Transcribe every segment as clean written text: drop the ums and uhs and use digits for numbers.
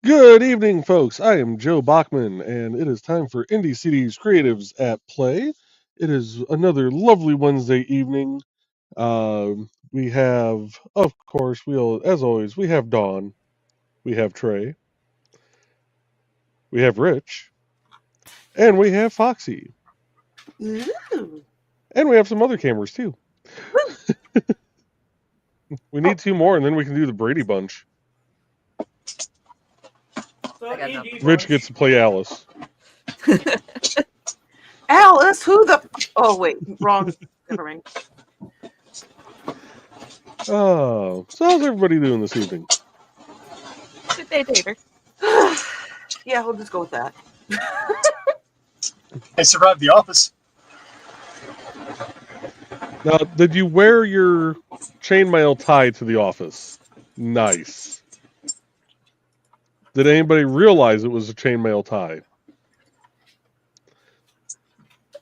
Good evening, folks. I am Joe Bachman, and it is time for IndieCD's Creatives at Play. It is another lovely Wednesday evening. We have, of course, as always, we have Dawn, we have Trey, we have Rich, and we have Foxy, Ooh. and we have some other cameras too. We need two more, and then we can do the Brady Bunch. I got nothing. Rich gets to play Alice. Alice, who the? Oh wait, wrong. Never mind. Oh, so how's everybody doing this evening? Good day, Tater. Yeah, we'll just go with that. I survived the office. Now, did you wear your chainmail tie to the office? Nice. Did anybody realize it was a chainmail tie?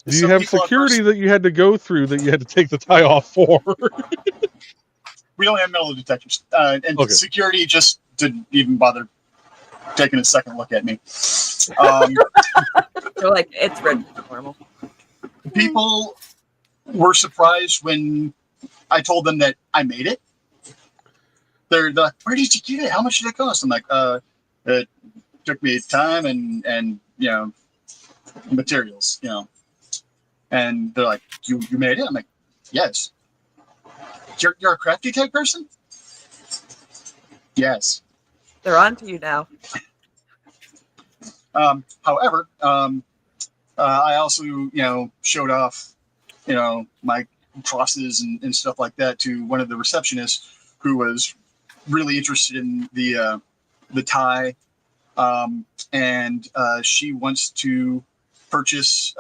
Do you have security that you had to go through that you had to take the tie off for? We don't have metal detectors. And okay. Security just didn't even bother taking a second look at me. They're like, it's red normal. People were surprised when I told them that I made it. They're like, where did you get it? How much did it cost? I'm like, it took me time and materials, And they're like, you made it? I'm like, yes. You're a crafty type person? Yes. They're on to you now. However, I also, showed off, my crosses and stuff like that to one of the receptionists who was really interested in the tie. And she wants to purchase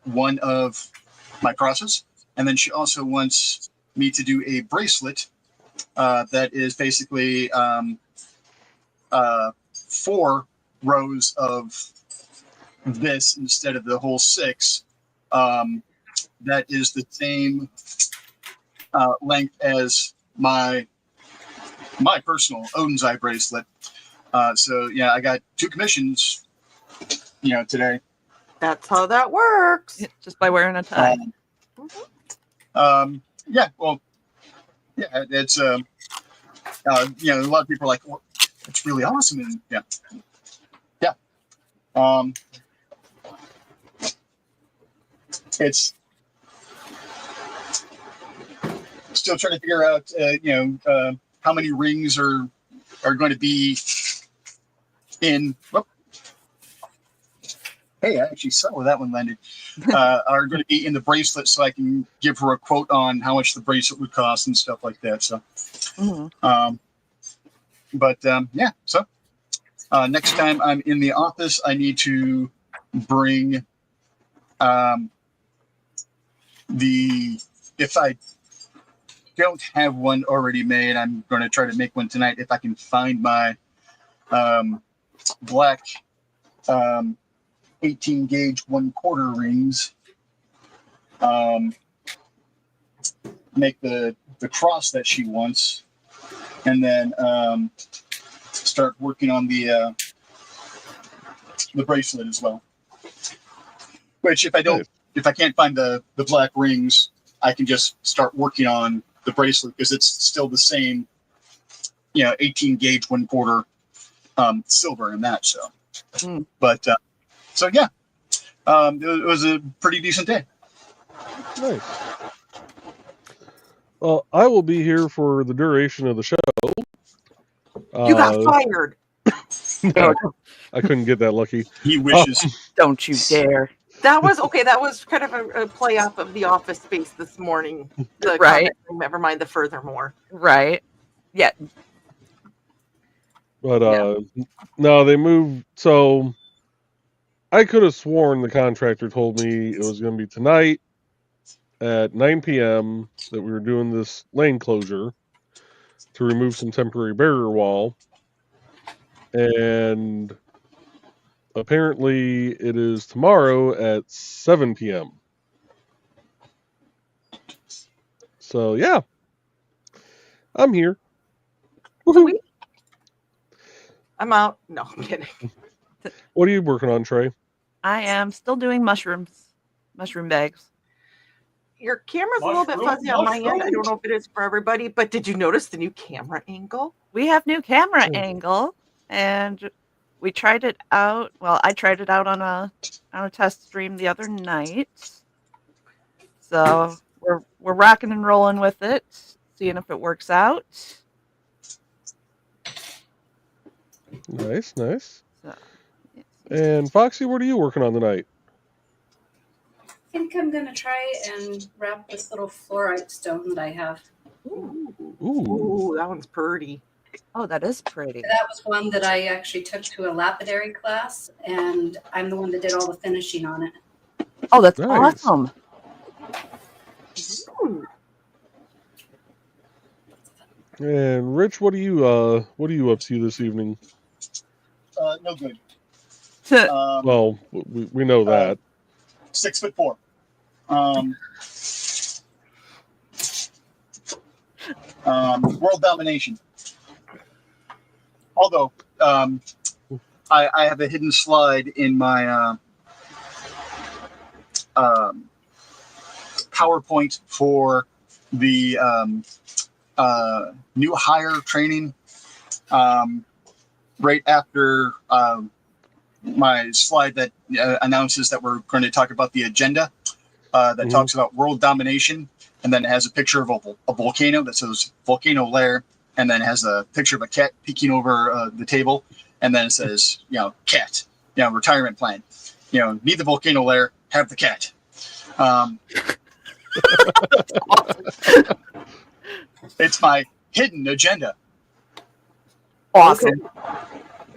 one of my crosses. And then she also wants me to do a bracelet that is basically 4 rows of this instead of the whole 6. That is the same length as my personal Odin's Eye bracelet. So yeah, I got 2 commissions, today. That's how that works. Just by wearing a tie. Yeah, well, yeah, it's a lot of people are like, well, it's really awesome, and yeah. It's still trying to figure out, how many rings are going to be in. Whoop. Hey, I actually saw where that one landed. Are going to be in the bracelet, so I can give her a quote on how much the bracelet would cost and stuff like that. So, yeah. So, next time I'm in the office, I need to bring if I don't have one already made, I'm going to try to make one tonight if I can find my black 18 gauge 1/4 rings. Make the cross that she wants, and then start working on the bracelet as well. Which if I can't find the black rings, I can just start working on the bracelet because it's still the same, 18 gauge 1/4 silver in that. So, but so yeah, it was a pretty decent day. Nice. Well, I will be here for the duration of the show. You got fired. No, I couldn't get that lucky. He wishes. Don't you dare. That was okay. That was kind of a play off of the Office Space this morning. Right. Never mind the furthermore. Right. Yeah. But no, they moved. So I could have sworn the contractor told me it was going to be tonight at 9 p.m. that we were doing this lane closure to remove some temporary barrier wall. And apparently it is tomorrow at 7 p.m. So, yeah. I'm here. Woohoo. I'm out. No, I'm kidding. What are you working on, Trey? I am still doing mushroom bags. Your camera's a little bit fuzzy on my end. I don't know if it is for everybody, but did you notice the new camera angle? We have new camera Oh. angle, and we tried it out. Well, I tried it out on a test stream the other night. So we're rocking and rolling with it, seeing if it works out. Nice, nice. So, yes. And Foxy, what are you working on tonight? I think I'm gonna try and wrap this little fluorite stone that I have. Ooh, Ooh. that one's pretty. Oh, that is pretty. That was one that I actually took to a lapidary class, and I'm the one that did all the finishing on it. Oh, that's Nice. awesome. Ooh. And Rich, what are you up to this evening? No good. Well, we know that. 6'4". World domination. Although I have a hidden slide in my PowerPoint for the new hire training. Right after my slide that announces that we're going to talk about the agenda that talks about world domination, and then it has a picture of a volcano that says volcano lair, and then has a picture of a cat peeking over the table, and then it says, cat, retirement plan, need the volcano lair, have the cat. It's my hidden agenda. Awesome.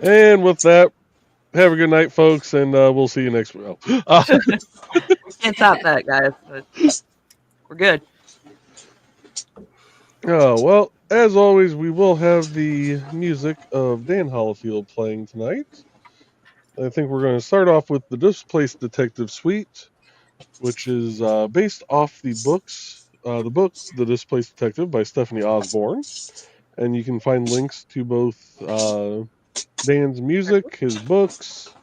And with that, have a good night, folks, and we'll see you next week. Can't top that, guys. But we're good. Oh, well, as always, we will have the music of Dan Hollifield playing tonight. I think we're going to start off with the Displaced Detective Suite, which is based off the book, The Displaced Detective by Stephanie Osborne. And you can find links to both Dan's music, his books,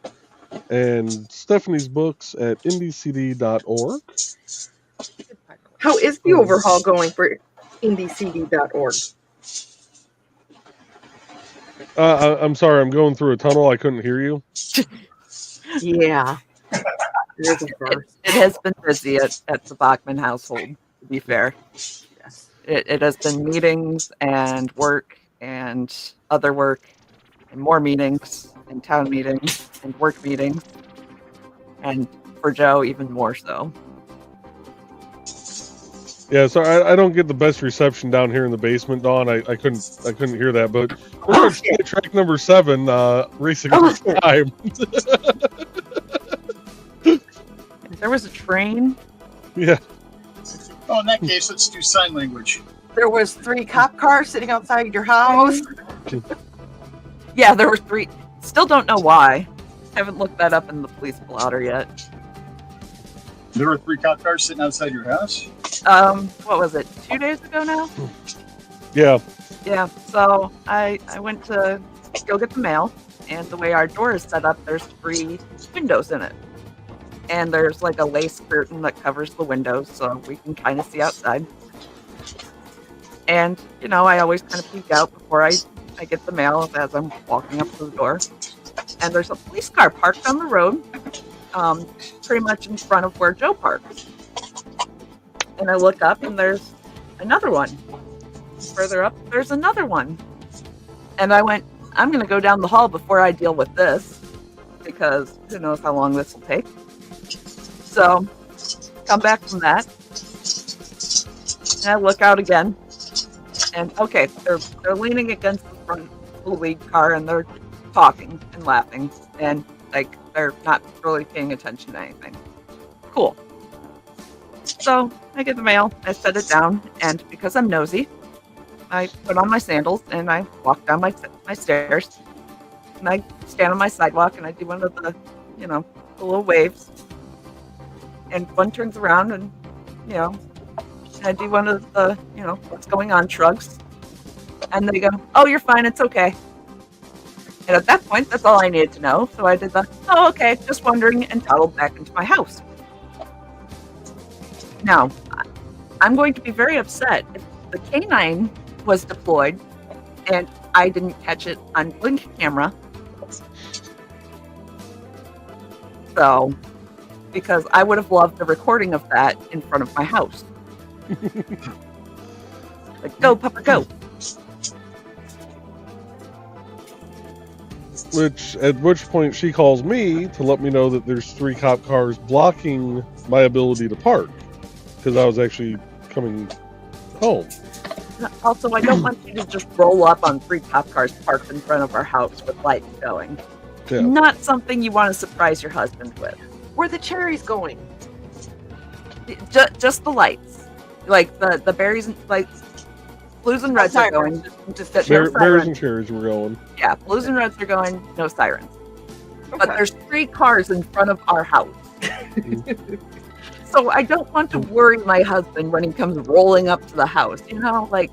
and Stephanie's books at IndieCD.org. How is the overhaul going for IndieCD.org? I'm sorry, I'm going through a tunnel. I couldn't hear you. Yeah. It is a first. It has been busy at the Bachman household, to be fair. Yes. It has been meetings and work and other work and more meetings and town meetings and work meetings. And for Joe, even more so. Yeah, so I don't get the best reception down here in the basement, Dawn. I couldn't hear that, but we're going to play track number 7, Racing Against Time. There was a train. Yeah. Oh, in that case, let's do sign language. There was 3 cop cars sitting outside your house. Yeah, there were 3. Still don't know why. Haven't looked that up in the police blotter yet. There were 3 cop cars sitting outside your house? What was it? 2 days ago now? Yeah. Yeah, so I went to go get the mail, and the way our door is set up, there's 3 windows in it. And there's like a lace curtain that covers the windows, so we can kind of see outside. And, I always kind of peek out before I get the mail as I'm walking up to the door. And there's a police car parked on the road, pretty much in front of where Joe parks. And I look up, and there's another one. Further up, there's another one. And I went, I'm going to go down the hall before I deal with this, because who knows how long this will take. So, come back from that, and I look out again, and okay, they're leaning against the front of the lead car, and they're talking and laughing, and they're not really paying attention to anything. Cool. So I get the mail, I set it down, and because I'm nosy, I put on my sandals and I walk down my stairs, and I stand on my sidewalk and I do one of the, the little waves. And one turns around and, I do one of the, what's going on shrugs. And they go, oh, you're fine. It's okay. And at that point, that's all I needed to know. So I did the, oh, okay, just wondering, and toddled back into my house. Now, I'm going to be very upset if the canine was deployed and I didn't catch it on Blink camera. So, because I would have loved the recording of that in front of my house. Like, go, Papa, go. At which point she calls me to let me know that there's 3 cop cars blocking my ability to park because I was actually coming home. Also, I don't want you to just roll up on 3 cop cars parked in front of our house with lights going. Yeah. Not something you want to surprise your husband with. Where the cherries going? Just the lights. Like the berries and like blues and reds are going. Just Bears and cherries were going. Yeah, blues and reds are going, no sirens. okay. But there's 3 cars in front of our house. So I don't want to worry my husband when he comes rolling up to the house, you know, like.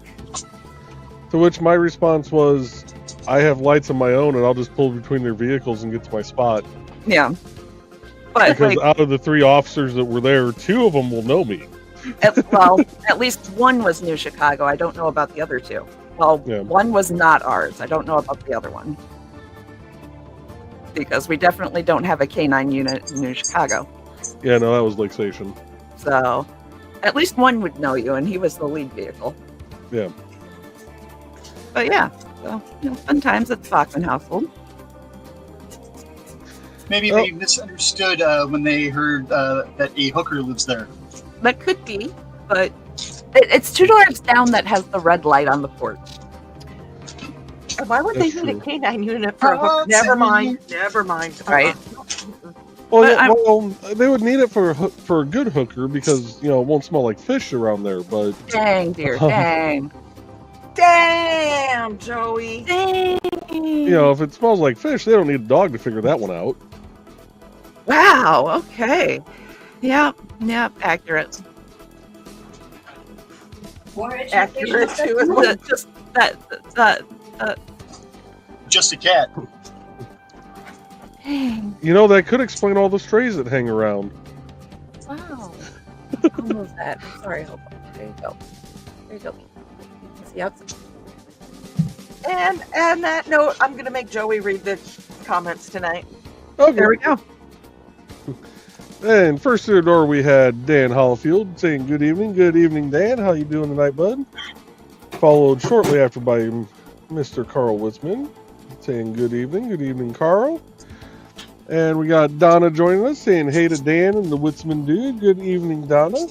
To which my response was, I have lights of my own and I'll just pull between their vehicles and get to my spot. Yeah. But Because like, out of the 3 officers that were there, 2 of them will know me. at least one was New Chicago. I don't know about the other 2. Well, Yeah. one was not ours. I don't know about the other one. Because we definitely don't have a K9 unit in New Chicago. Yeah, no, that was Lake Station. So at least one would know you, and he was the lead vehicle. Yeah. But yeah, so fun times at the Bachman household. Maybe they misunderstood when they heard that a hooker lives there. That could be, but it's 2 doors down that has the red light on the porch. And why would they That's need a true. canine unit for a hook? Never mind. Never mind. Right. Well, they would need it for a good hooker because, it won't smell like fish around there, but... Dang, dear, dang. Damn, Joey. Dang. If it smells like fish, they don't need a dog to figure that one out. Wow, okay. Yep, accurate. More Accurate education. too. Just that, Just a cat. dang. That could explain all the strays that hang around. Wow. I'll move that. Sorry, hold on. There you go. There you go. See outside. And on that note, I'm going to make Joey read the comments tonight. Okay. There we go. And first through the door, we had Dan Hollifield saying, good evening. Good evening, Dan. How you doing tonight, bud? Followed shortly after by Mr. Carl Witzman saying, good evening. Good evening, Carl. And we got Donna joining us saying, hey to Dan and the Witzman dude. Good evening, Donna.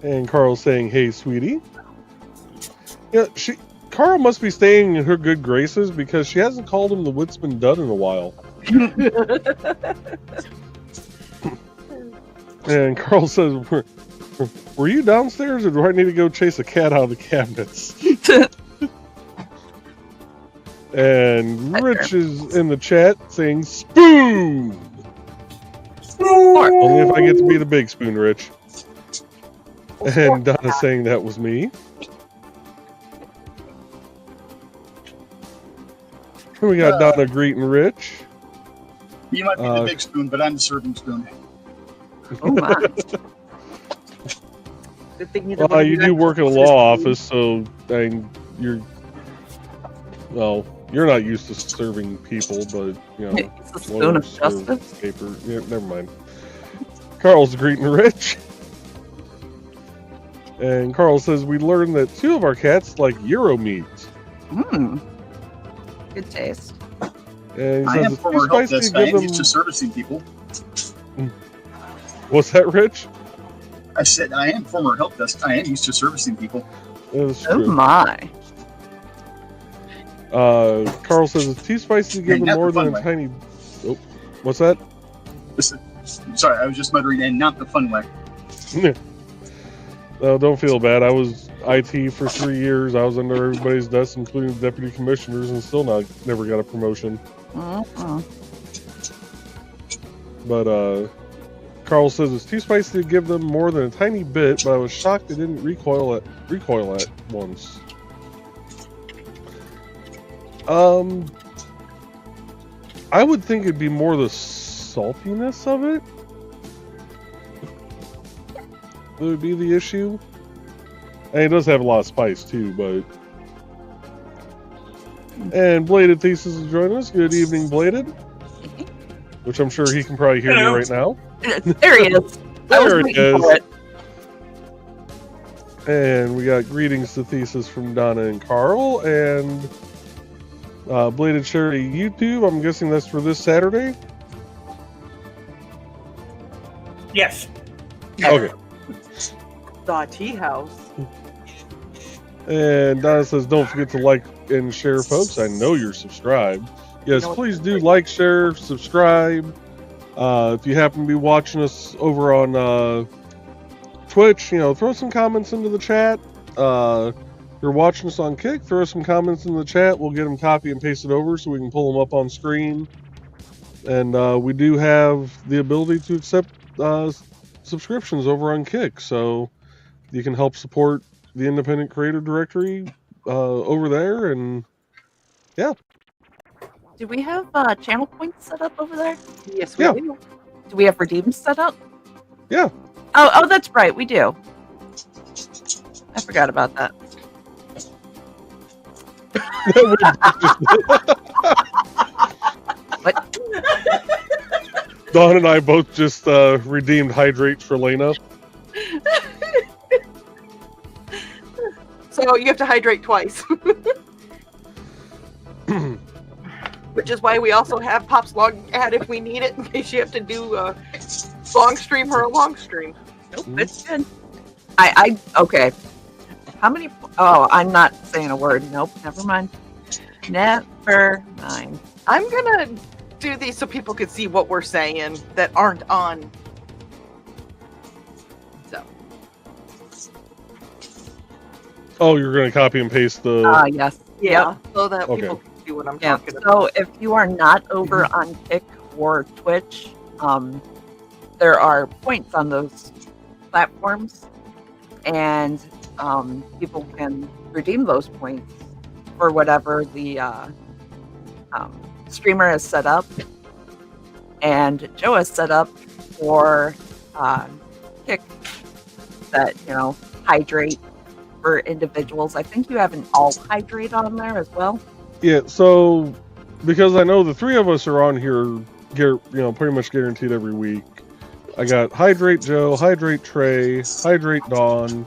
And Carl saying, hey, sweetie. Yeah, Carl must be staying in her good graces because she hasn't called him the Witzman dud in a while. And Carl says, were you downstairs or do I need to go chase a cat out of the cabinets? And Rich is in the chat saying, spoon! Only if I get to be the big spoon, Rich. And Donna saying that was me. And we got Donna greeting Rich. You might be the big spoon, but I'm the serving spoon. Oh my. Good thing You do work in a law office, so you're not used to serving people, but It's a spoon of serve justice. paper. Yeah, never mind. Carl's greeting Rich. And Carl says, we learned that 2 of our cats like Euro meat. Good taste. And he I says am it's too former help spicy desk. to I give am used to them... servicing people. What's that, Rich? I said I am former help desk. I am used to servicing people. That's Oh true. my. Carl says it's too spicy to give And them not more the than fun a tiny... Oh, what's that? Listen, sorry, I was just muttering, and not the fun way. No, don't feel bad. I was IT for 3 years. I was under everybody's desk, including the deputy commissioners, and still never got a promotion. But Carl says it's too spicy to give them more than a tiny bit, but I was shocked they didn't recoil at once. I would think it'd be more the saltiness of it that would be the issue. And it does have a lot of spice too, but. And Bladed Thesis is joining us. Good evening, Bladed. Which I'm sure he can probably hear me right now. There he is. There it is. And we got greetings to Thesis from Donna and Carl. And Bladed Charity YouTube. I'm guessing that's for this Saturday. Yes. Okay. The tea house. And Donna says, don't forget to like and share, folks. I know you're subscribed. Yes, please do like, share, subscribe. If you happen to be watching us over on Twitch, throw some comments into the chat. If you're watching us on Kick, throw some comments in the chat. We'll get them copy and paste it over so we can pull them up on screen. And we do have the ability to accept subscriptions over on Kick, so you can help support the independent creator directory over there, and yeah. Do we have channel points set up over there? Yes, we do. Do we have redeems set up? Yeah. Oh, that's right, we do. I forgot about that. What? Dawn and I both just redeemed hydrates for Lena. So you have to hydrate twice. Which is why we also have Pop's log ad if we need it, in case you have to do a long stream or a long stream. Nope, it's good. Okay. How many? Oh, I'm not saying a word. Nope, never mind. Never mind. I'm gonna do these so people can see what we're saying that aren't on. So. Oh, you're going to copy and paste the... Yes. Yeah, Yep. so that Okay. people can see what I'm Yeah. talking about. So if you are not over on Kick or Twitch, there are points on those platforms, and people can redeem those points for whatever the streamer has set up, and Joe has set up for Kick that hydrate for individuals. I think you have an all hydrate on there as well. Yeah, so because I know the three of us are on here, pretty much guaranteed every week. I got Hydrate Joe, Hydrate Trey, Hydrate Dawn,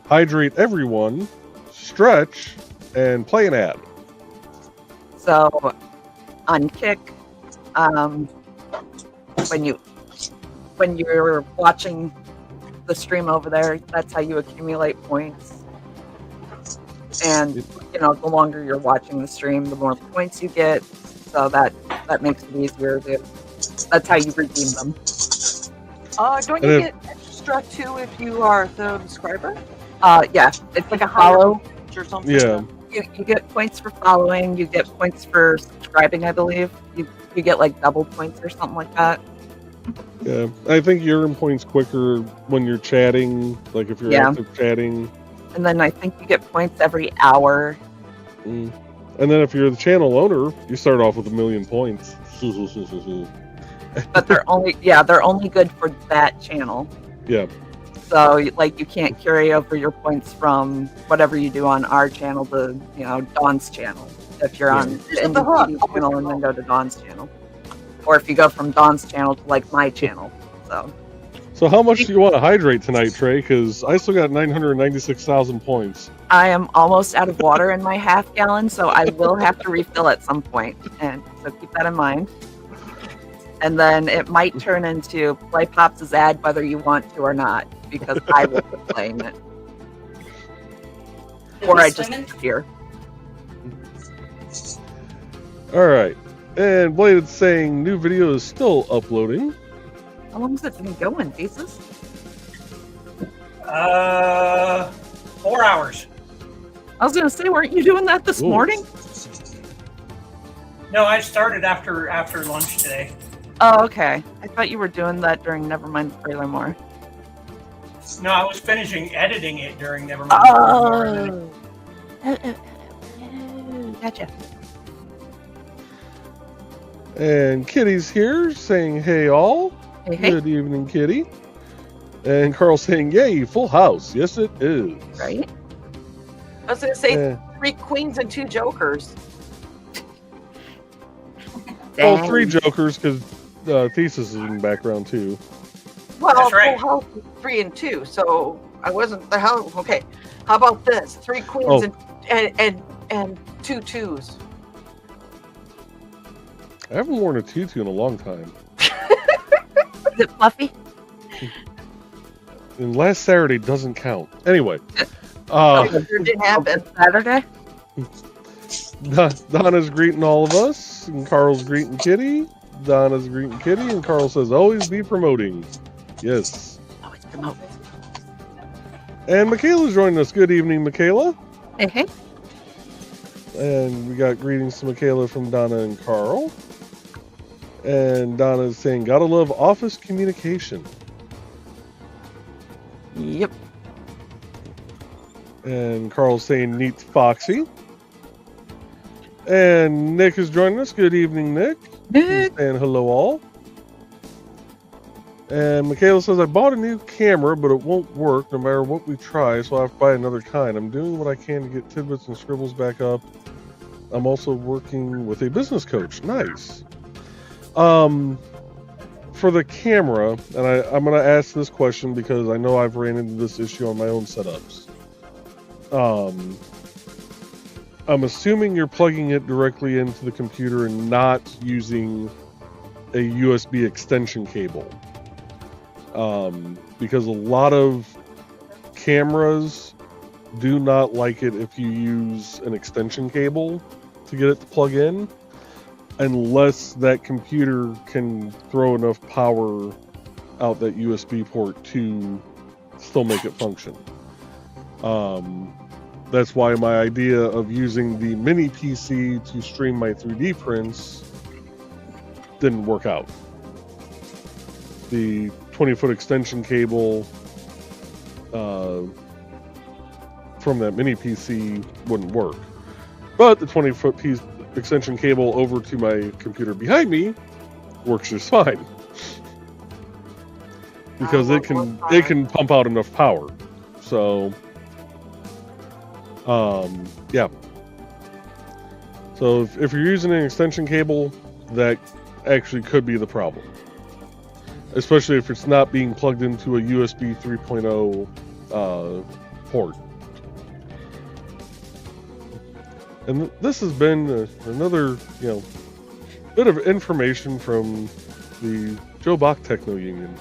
Hydrate Everyone, Stretch, and Play an Ad. So on Kick, when you're watching the stream over there, that's how you accumulate points. And the longer you're watching the stream, the more points you get. So that makes it easier. That's how you redeem them. Don't you get extra too if you are the subscriber? Yeah, it's Like a a higher follow. or something? Yeah. You get points for following. You get points for subscribing, I believe. You get like double points or something like that. Yeah, I think you earn points quicker when you're chatting, like if you're active chatting. And then I think you get points every hour. And then if you're the channel owner, you start off with 1,000,000 points. But they're only good for that channel. Yeah. So you can't carry over your points from whatever you do on our channel to Dawn's channel. If you're on the IndieCD's channel and then go to Dawn's channel, or if you go from Dawn's channel to my channel. So how much do you want to hydrate tonight, Trey? Because I still got 996,000 points. I am almost out of water in my half gallon, so I will have to refill at some point, and so keep that in mind. And then it might turn into Play Pops' ad whether you want to or not, because I will be playing it. Or I just disappear. All right. And Bladed saying new video is still uploading. How long has it been going, Thesis? 4 hours. I was going to say, weren't you doing that this morning? No, I started after lunch today. Oh, okay. I thought you were doing that during Nevermind Spoiler More. No, I was finishing editing it during Nevermind Spoiler More. Gotcha. And Kitty's here saying, hey all. Hey, hey. Good evening, Kitty. And Carl saying, yay, full house. Yes, it is. Right? I was gonna say Eh, 3 queens and 2 jokers. well, 3 jokers because Thesis is in the background too. Well, That's right. full house is 3 and 2, so I wasn't the hell. Okay, how about this? 3 queens Oh. and 2 twos. I haven't worn a tutu in a long time. Is it fluffy? And last Saturday doesn't count. Anyway, It didn't happen. Saturday? Donna's greeting all of us, and Carl's greeting Kitty. Donna's greeting Kitty, and Carl says, always be promoting. Yes. Always promote. And Michaela's joining us. Good evening, Michaela. Hey, hey. And we got greetings to Michaela from Donna and Carl. And Donna's saying, gotta love office communication. Yep. And Carl's saying, neat Foxy. And Nick is joining us. Good evening, Nick. Nick. He's saying hello all. And Michaela says, I bought a new camera, but it won't work no matter what we try, so I have to buy another kind. I'm doing what I can to get tidbits and scribbles back up. I'm also working with a business coach. Nice. For the camera, and I'm going to ask this question because I know I've ran into this issue on my own setups. I'm assuming you're plugging it directly into the computer and not using a USB extension cable. Because a lot of cameras do not like it if you use an extension cable to get it to plug in, unless that computer can throw enough power out that USB port to still make it function. That's why my idea of using the mini PC to stream my 3D prints didn't work out. The 20-foot extension cable from that mini PC wouldn't work. But the 20-foot piece extension cable over to my computer behind me works just fine. Because it can pump out enough power. So yeah. So if you're using an extension cable, that actually could be the problem. Especially if it's not being plugged into a USB 3.0 port. And this has been another, bit of information from the Joe Bach Techno Union.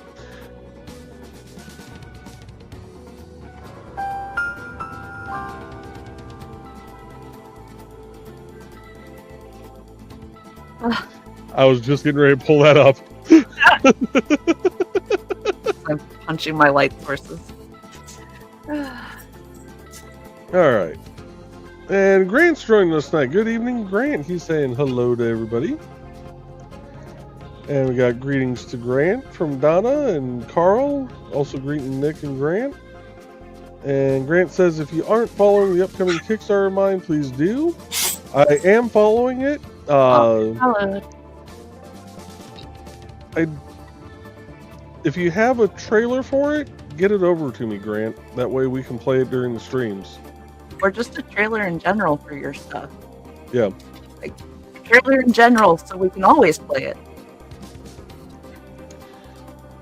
I was just getting ready to pull that up. I'm punching my light sources. Alright. And Grant's joining us tonight. Good evening, Grant. He's saying hello to everybody. And we got greetings to Grant from Donna and Carl. Also greeting Nick and Grant. And Grant says, if you aren't following the upcoming Kickstarter of mine, please do. I am following it. Hello. If you have a trailer for it, get it over to me, Grant. That way we can play it during the streams. Or just a trailer in general for your stuff. Yeah. Like, trailer in general, so we can always play it.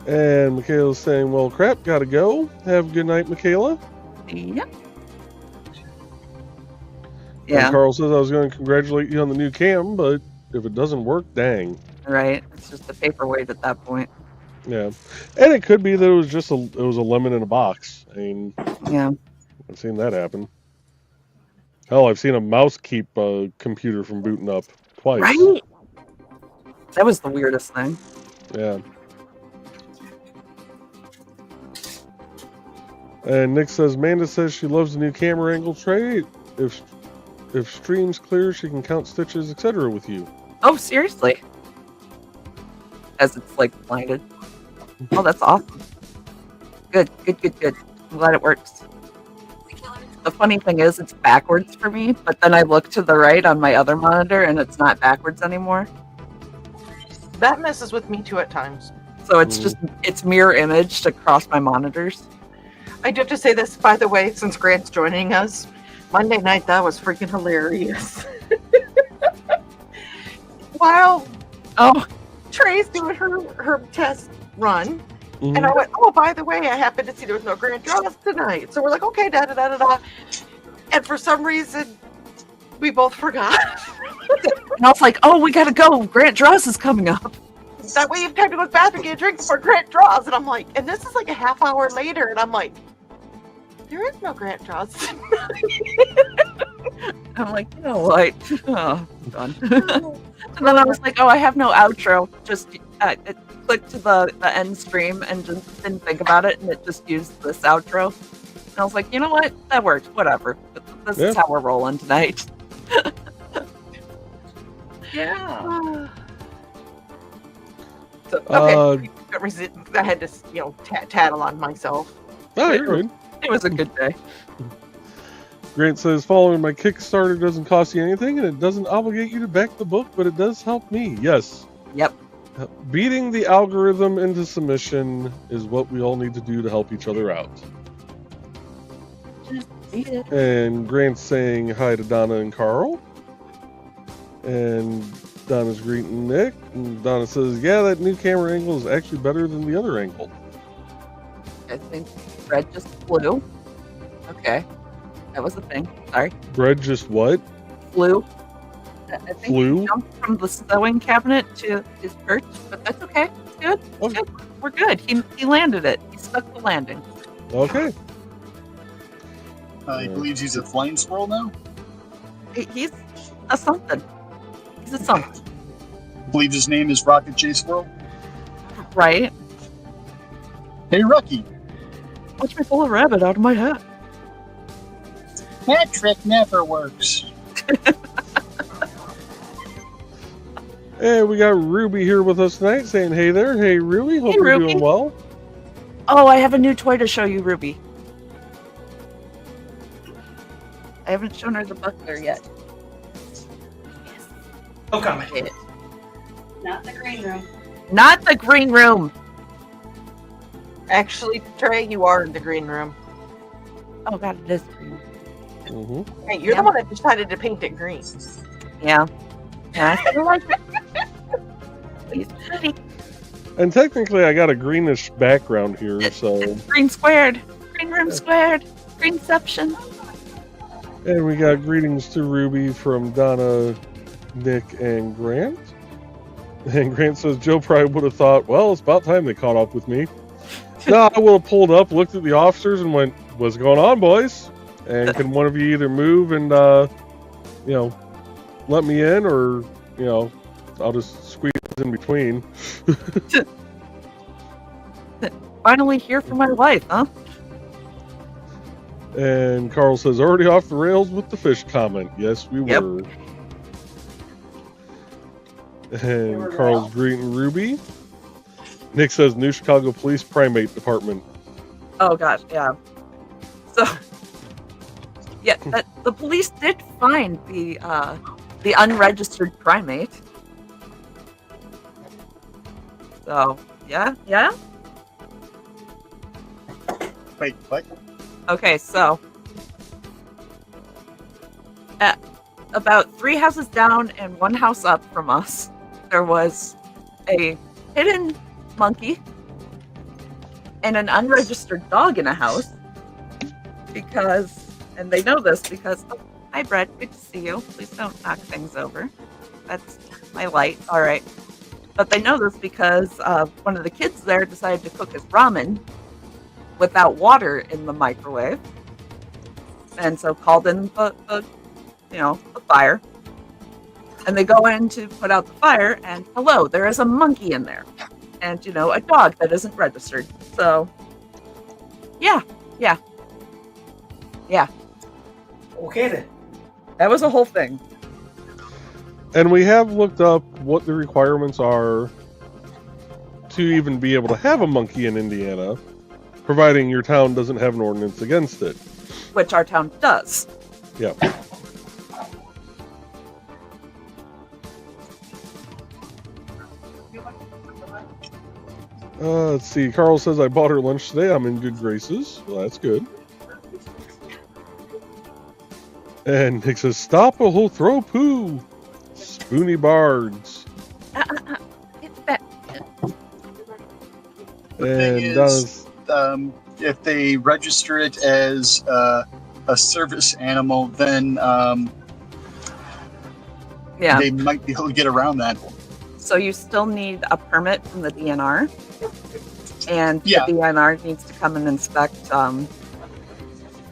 And Michaela's saying, well, crap, gotta go. Have a good night, Michaela. Yep. And Yeah, Carl says, I was going to congratulate you on the new cam, but if it doesn't work, dang. right. It's just a paperweight at that point. Yeah. And it could be that it was just a lemon in a box. I mean, Yeah. I've seen that happen. Hell, I've seen a mouse keep a computer from booting up twice. Right? That was the weirdest thing. Yeah. And Nick says, Amanda says she loves the new camera angle tray. If stream's clear, she can count stitches, etc. with you. Oh, seriously? As it's like blinded. Oh, that's awesome. Good. I'm glad it works. The funny thing is, it's backwards for me, but then I look to the right on my other monitor and it's not backwards anymore. That messes with me too at times. So it's mirror imaged across my monitors. I do have to say this, by the way, since Grant's joining us. Monday night, that was freaking hilarious. While Trey's doing her test run, and I went, oh, by the way, I happened to see there was no grand draws tonight. So we're like, okay, da-da-da-da-da. And for some reason, we both forgot. And I was like, oh, we gotta go. Grant Draws is coming up. That way you have time to go to the bathroom and get a drink before Grant draws. And I'm like, and this is like a half hour later. And I'm like, there is no Grant draws. I'm like, you know what? Oh, done. And then I was like, oh, I have no outro. Just it clicked to the end stream and just didn't think about it. And it just used this outro. And I was like, you know what? That worked. Whatever. This is how we're rolling tonight. Yeah. So, okay. I had to, tattle on myself. Oh, you're good. It was a good day. Grant says, following my Kickstarter doesn't cost you anything, and it doesn't obligate you to back the book, but it does help me. Yes. Yep. Beating the algorithm into submission is what we all need to do to help each other out. And Grant's saying hi to Donna and Carl. And Donna's greeting Nick. And Donna says, yeah, that new camera angle is actually better than the other angle. I think Fred just flew. Okay. That was a thing. Sorry. Bread just what? Flew. I think Flew? he jumped from the sewing cabinet to his perch, but that's okay. It's good. It's good. We're good. He landed it. He stuck the landing. Okay. He believes he's a flying squirrel now? He's a something. He's a something. Believes his name is Rocket J Squirrel? Right? Hey, Rocky. Watch me pull a rabbit out of my hat. That trick never works. And we got Ruby here with us tonight saying, hey there. Hey, Ruby. Hope you're Ruby. doing well. Oh, I have a new toy to show you, Ruby. I haven't shown her the buckler yet. No comment. Not in the green room. Not the green room. Actually, Trey, you are in the green room. Oh god, it is green. Mm-hmm. Hey, you're the one that decided to paint it green. Yeah. Yeah, I feel like it. It's pretty. And technically, I got a greenish background here, so. It's green squared. Green room squared. Greenception. And we got greetings to Ruby from Donna, Nick, and Grant. And Grant says, Joe probably would have thought, well, it's about time they caught up with me. No, I would have pulled up, looked at the officers, and went, what's going on, boys? And can one of you either move and, let me in, or, I'll just squeeze in between. Finally here for my wife, huh? And Carl says, already off the rails with the fish comment. Yes, we Yep. were. And Carl's greeting Ruby. Nick says, New Chicago Police Primate Department. Oh gosh, yeah. So, yeah, the police did find the unregistered primate. So, yeah. Wait, what? Okay, so about 3 houses down and 1 house up from us, there was a hidden monkey and an unregistered dog in a house and they know this because, oh, hi Brett, good to see you. Please don't knock things over. That's my light. All right. But they know this because one of the kids there decided to cook his ramen without water in the microwave. And so called in the fire. And they go in to put out the fire, and hello, there is a monkey in there. And, a dog that isn't registered. So, yeah. Okay then. That was a whole thing. And we have looked up what the requirements are to even be able to have a monkey in Indiana, providing your town doesn't have an ordinance against it. Which our town does. Yeah. Let's see. Carl says I bought her lunch today. I'm in good graces. Well, that's good. And Nick says, "Stop or he'll throw poo." Spoony Bards. It's that. The thing And is, if they register it as a service animal, then Yeah. they might be able to get around that. So you still need a permit from the DNR, and Yeah. the DNR needs to come and inspect.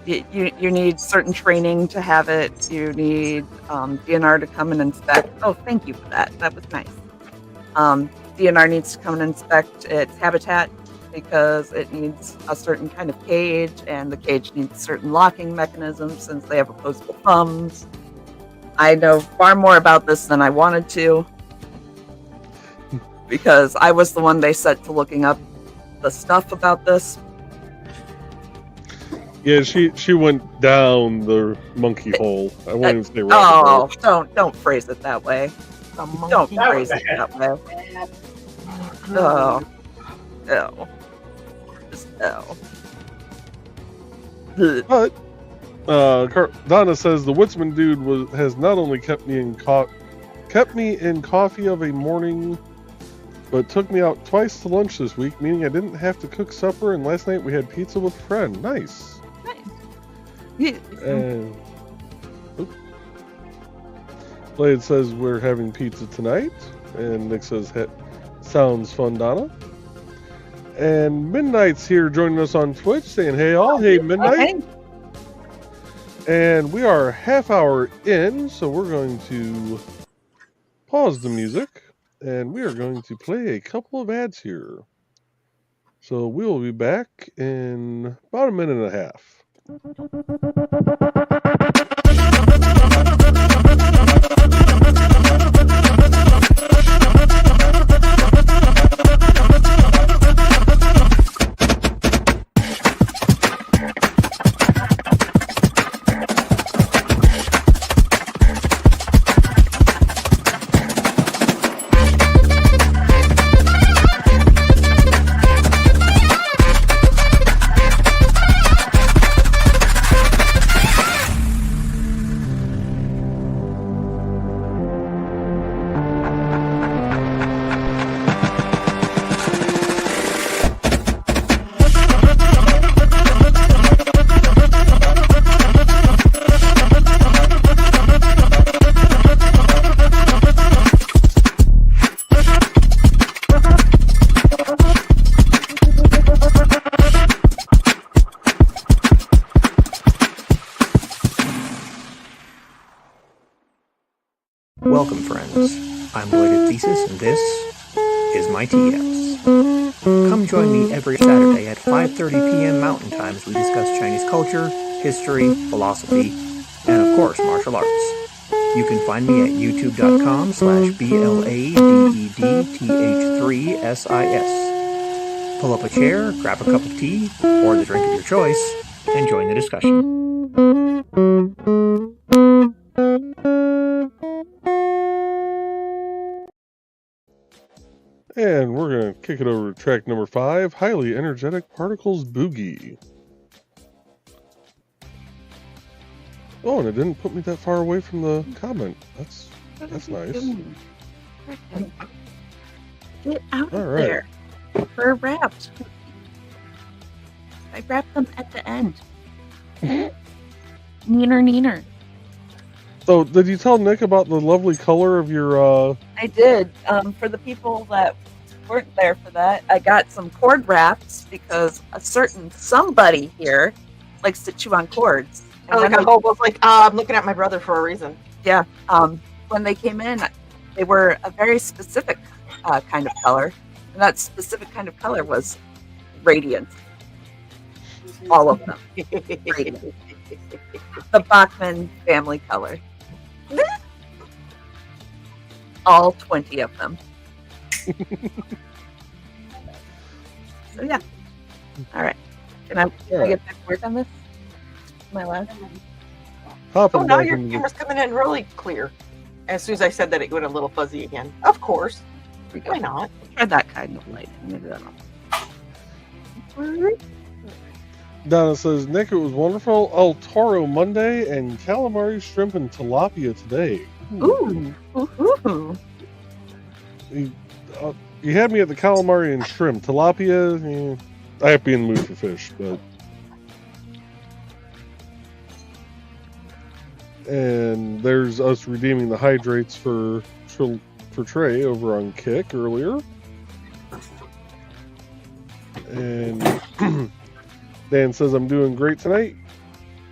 You need certain training to have it. You need DNR to come and inspect. Oh, thank you for that. That was nice. DNR needs to come and inspect its habitat because it needs a certain kind of cage, and the cage needs certain locking mechanisms since they have opposable thumbs. I know far more about this than I wanted to because I was the one they set to looking up the stuff about this. yeah, she went down the monkey hole. I won't even say rabbit Oh, don't phrase it that way. Don't That phrase was it that way. Oh, no. Just no. Ugh. But Donna says the Woodsman dude has not only kept me in coffee of a morning, but took me out twice to lunch this week, meaning I didn't have to cook supper. And last night we had pizza with a friend. Nice. And Blade says we're having pizza tonight, and Nick says sounds fun, Donna. And Midnight's here joining us on Twitch, saying hey all, hey Midnight. Okay. And we are half hour in, so we're going to pause the music, and we are going to play a couple of ads here. So we will be back in about a minute and a half. Welcome, friends. I'm Lloyd Thesis, and this is my TS. Come join me every Saturday at 5:30 p.m. Mountain Time as we discuss Chinese culture, history, philosophy, and of course, martial arts. You can find me at youtube.com/BLADETH3SIS. Pull up a chair, grab a cup of tea, or the drink of your choice, and join the discussion. And we're going to kick it over to track number 5, Highly Energetic Particles Boogie. Oh, and it didn't put me that far away from the comment. That's nice. Get out All of right. there. We're wrapped. I wrapped them at the end. Neener. So, did you tell Nick about the lovely color of your, I did. For the people that weren't there for that, I got some cord wraps because a certain somebody here likes to chew on cords. And I like when a hobo's like, I'm looking at my brother for a reason. Yeah. When they came in, they were a very specific kind of color. And that specific kind of color was radiant. All of them. Radiant. The Bachman family color. All 20 of them. So, yeah. All right. Can I get back to work on this? Am I allowed? hopping Oh, now back your into the- camera's coming in really clear. As soon as I said that, it went a little fuzzy again. Of course. We go. Why not? Try that kind of light. Maybe that'll. Donna says, Nick, it was wonderful. El Toro Monday and calamari, shrimp, and tilapia today. Ooh. Ooh. You had me at the calamari and shrimp. Tilapia, I have to be in the mood for fish, but... And there's us redeeming the hydrates for Trey over on Kick earlier. And Dan says, I'm doing great tonight.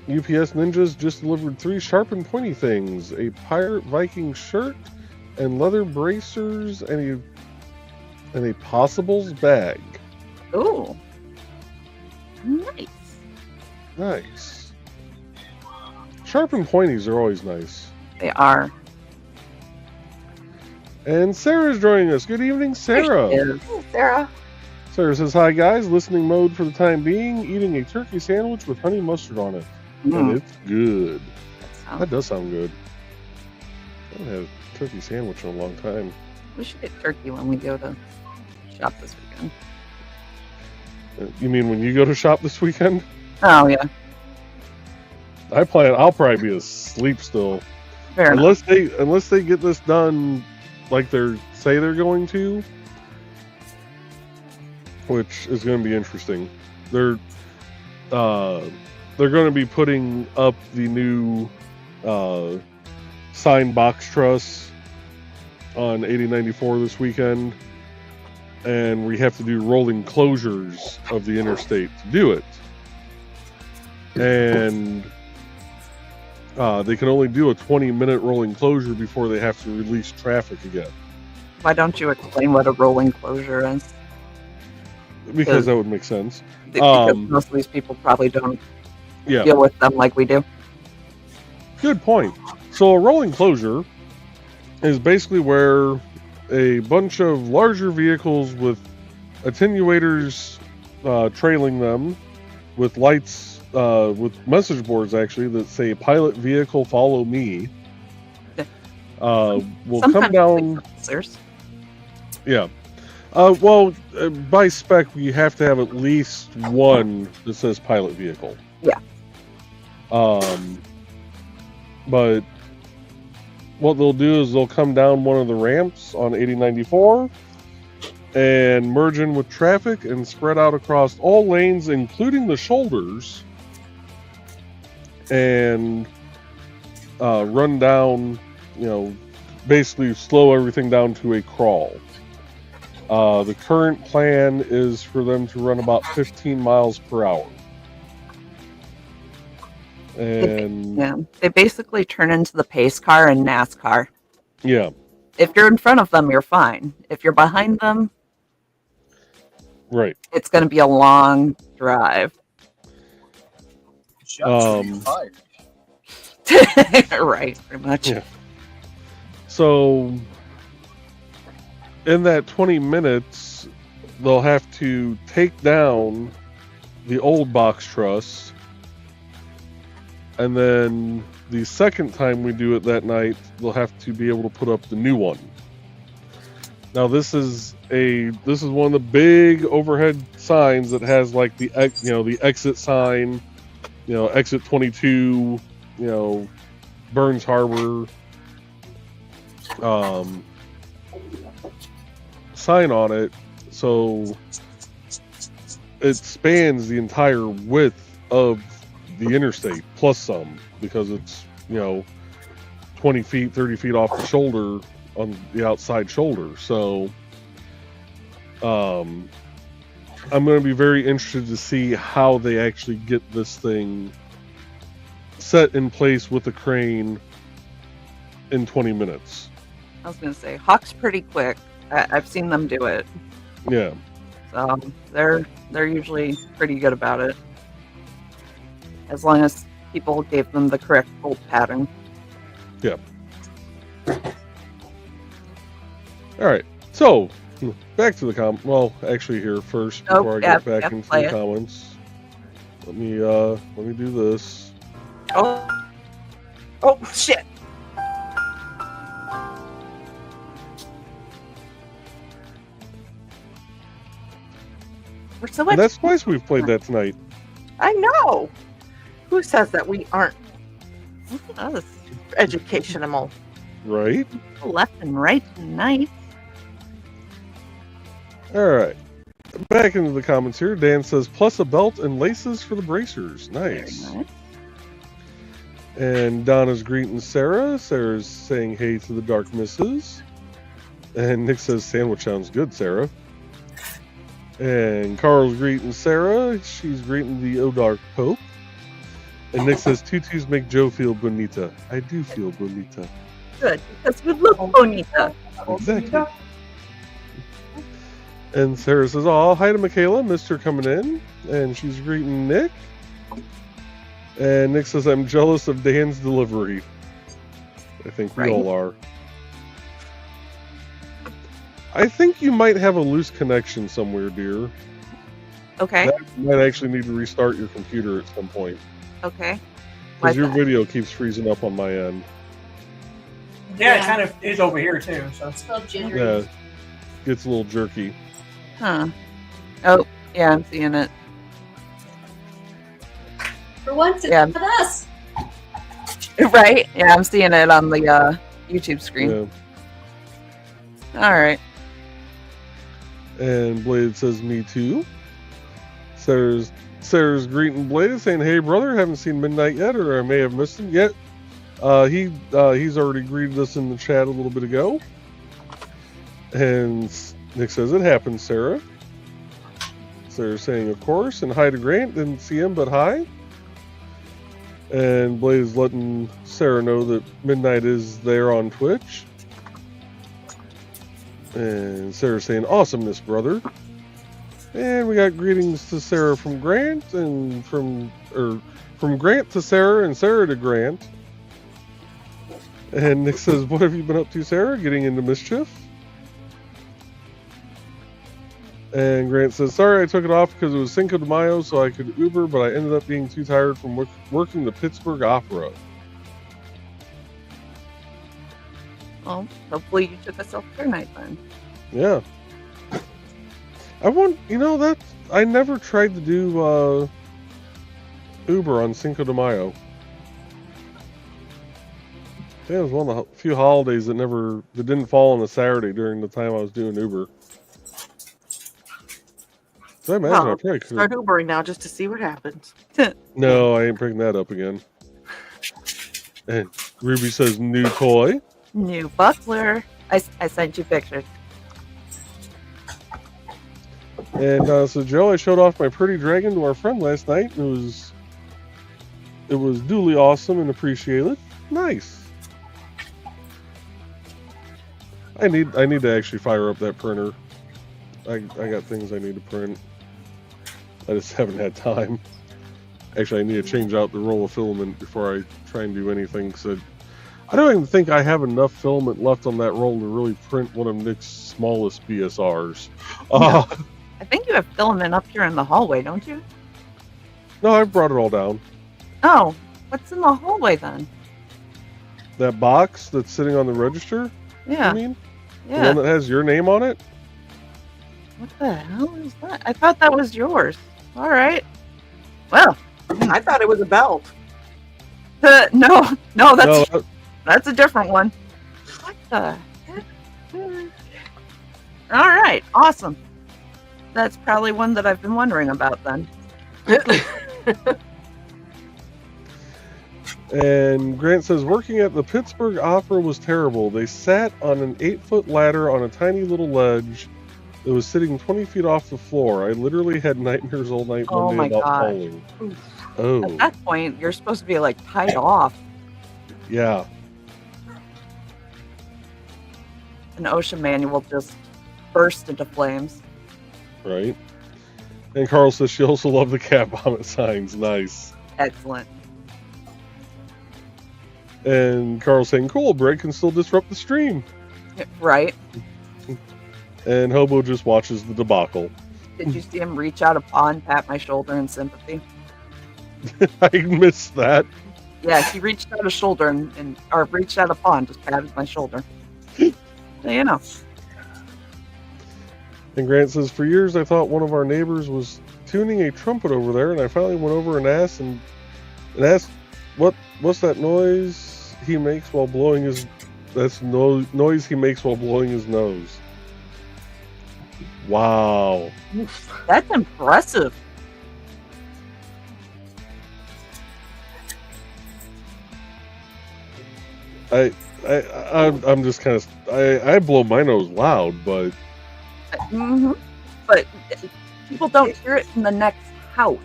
UPS Ninjas just delivered 3 sharp and pointy things, a Pirate Viking shirt, and leather bracers, and a Possibles bag. Ooh. Nice. Nice. Sharp and pointies are always nice. They are. And Sarah's joining us. Good evening, Sarah. There Hey, Sarah. Sarah says, hi guys, listening mode for the time being, eating a turkey sandwich with honey mustard on it. And it's good. That does sound good. I haven't had a turkey sandwich in a long time. We should get turkey when we go to shop this weekend. You mean when you go to shop this weekend? Oh, yeah. I'll probably be asleep still. Fair enough. Unless they get this done like they say they're going to, which is going to be interesting. They're going to be putting up the new sign box truss on 8094 this weekend, and we have to do rolling closures of the interstate to do it. And they can only do a 20-minute rolling closure before they have to release traffic again. Why don't you explain what a rolling closure is? Because that would make sense. Because most of these people probably don't Yeah. deal with them like we do. Good point. So a rolling closure is basically where a bunch of larger vehicles with attenuators trailing them, with lights, with message boards actually that say "Pilot vehicle, follow me," will Sometimes come down. police officers. Yeah. By spec, you have to have at least one that says pilot vehicle. Yeah. But what they'll do is they'll come down one of the ramps on 8094 and merge in with traffic and spread out across all lanes, including the shoulders, and run down, basically slow everything down to a crawl. The current plan is for them to run about 15 miles per hour. And Yeah, they basically turn into the pace car in NASCAR. yeah, If you're in front of them, you're fine. If you're behind them, right. it's going to be a long drive. Shots fired. Right, pretty much. Yeah. So in that 20 minutes, they'll have to take down the old box truss, and then the second time we do it that night, they'll have to be able to put up the new one. Now this is one of the big overhead signs that has like the exit sign, exit 22, Burns Harbor sign on it, so it spans the entire width of the interstate plus some, because it's 20 feet 30 feet off the shoulder on the outside shoulder. So I'm going to be very interested to see how they actually get this thing set in place with the crane in 20 minutes. I was going to say, Hawk's pretty quick. I've seen them do it. Yeah. So they're usually pretty good about it. As long as people gave them the correct bolt pattern. Yeah. All right. So back to the actually here first before I get back into the comments. Let me do this. Oh shit. We're so And that's twice we've played that tonight. I know. Who says that we aren't educational? Right? Left and right tonight. All right. Back into the comments here. Dan says, plus a belt and laces for the bracers. Nice. Very nice. And Donna's greeting Sarah. Sarah's saying hey to the Dark Misses. And Nick says, sandwich sounds good, Sarah. And Carl's greeting Sarah. She's greeting the O'Dark Pope. And Nick says, tutus make Joe feel bonita. I do feel bonita. Good, because you look bonita. Exactly. And Sarah says, oh, hi to Michaela. Missed her coming in. And she's greeting Nick. And Nick says, I'm jealous of Dan's delivery. I think we all are. I think you might have a loose connection somewhere, dear. Okay. You might actually need to restart your computer at some point. Okay. Because your video keeps freezing up on my end. Yeah, it kind of is over here too. So It's spelled gender. Yeah. Gets a little jerky. Huh. Oh, yeah, I'm seeing it. For once, it's Yeah. not us. Right? Yeah, I'm seeing it on the YouTube screen. Yeah. All right. And Blade says, me too. Sarah's greeting Blade, saying, hey brother, haven't seen Midnight yet, or I may have missed him yet. He's already greeted us in the chat a little bit ago. And Nick says, it happened, Sarah. Sarah's saying, of course, and hi to Grant. Didn't see him, but hi. And Blade is letting Sarah know that Midnight is there on Twitch. And Sarah's saying, awesomeness, brother. And we got greetings to Sarah from Grant, and from Grant to Sarah, and Sarah to Grant. And Nick says, what have you been up to, Sarah? Getting into mischief? And Grant says, sorry I took it off because it was Cinco de Mayo, so I could Uber, but I ended up being too tired from working the Pittsburgh Opera. Well, hopefully you took a self-care night then. Yeah. I never tried to do Uber on Cinco de Mayo. I think it was one of the few holidays that didn't fall on a Saturday during the time I was doing Uber. So I imagine I probably could. Start Ubering now just to see what happens. No, I ain't bringing that up again. And Ruby says new toy. New buckler. I sent you pictures. And so Joe, I showed off my pretty dragon to our friend last night. It was duly awesome and appreciated. Nice. I need to actually fire up that printer. I got things I need to print. I just haven't had time. Actually, I need to change out the roll of filament before I try and do anything. So I don't even think I have enough filament left on that roll to really print one of Nick's smallest BSRs. I think you have filament up here in the hallway, don't you? No, I've brought it all down. Oh, what's in the hallway then? That box that's sitting on the register? Yeah. I mean? Yeah. The one that has your name on it? What the hell is that? I thought that was yours. All right. Well, I thought it was a belt. no, that's a different one. What the heck? All right, awesome. That's probably one that I've been wondering about then. And Grant says, working at the Pittsburgh Opera was terrible. They sat on an 8-foot ladder on a tiny little ledge that was sitting 20 feet off the floor. I literally had nightmares all night Oh one my day about gosh. falling. Oh, At that point, you're supposed to be like tied off. yeah. An ocean manual just burst into flames. Right. And Carl says she also loved the cat vomit signs. Nice. Excellent. And Carl's saying, cool, Brett can still disrupt the stream. Right? And Hobo just watches the debacle. Did you see him reach out a paw and pat my shoulder in sympathy? I missed that. Yeah, he reached out a shoulder or reached out a paw and just patted my shoulder. So, you know. And Grant says, for years I thought one of our neighbors was tuning a trumpet over there, and I finally went over and asked what's that noise he makes while blowing his noise he makes while blowing his nose. Wow. That's impressive. I'm just kind of I blow my nose loud, but But people don't hear it in the next house.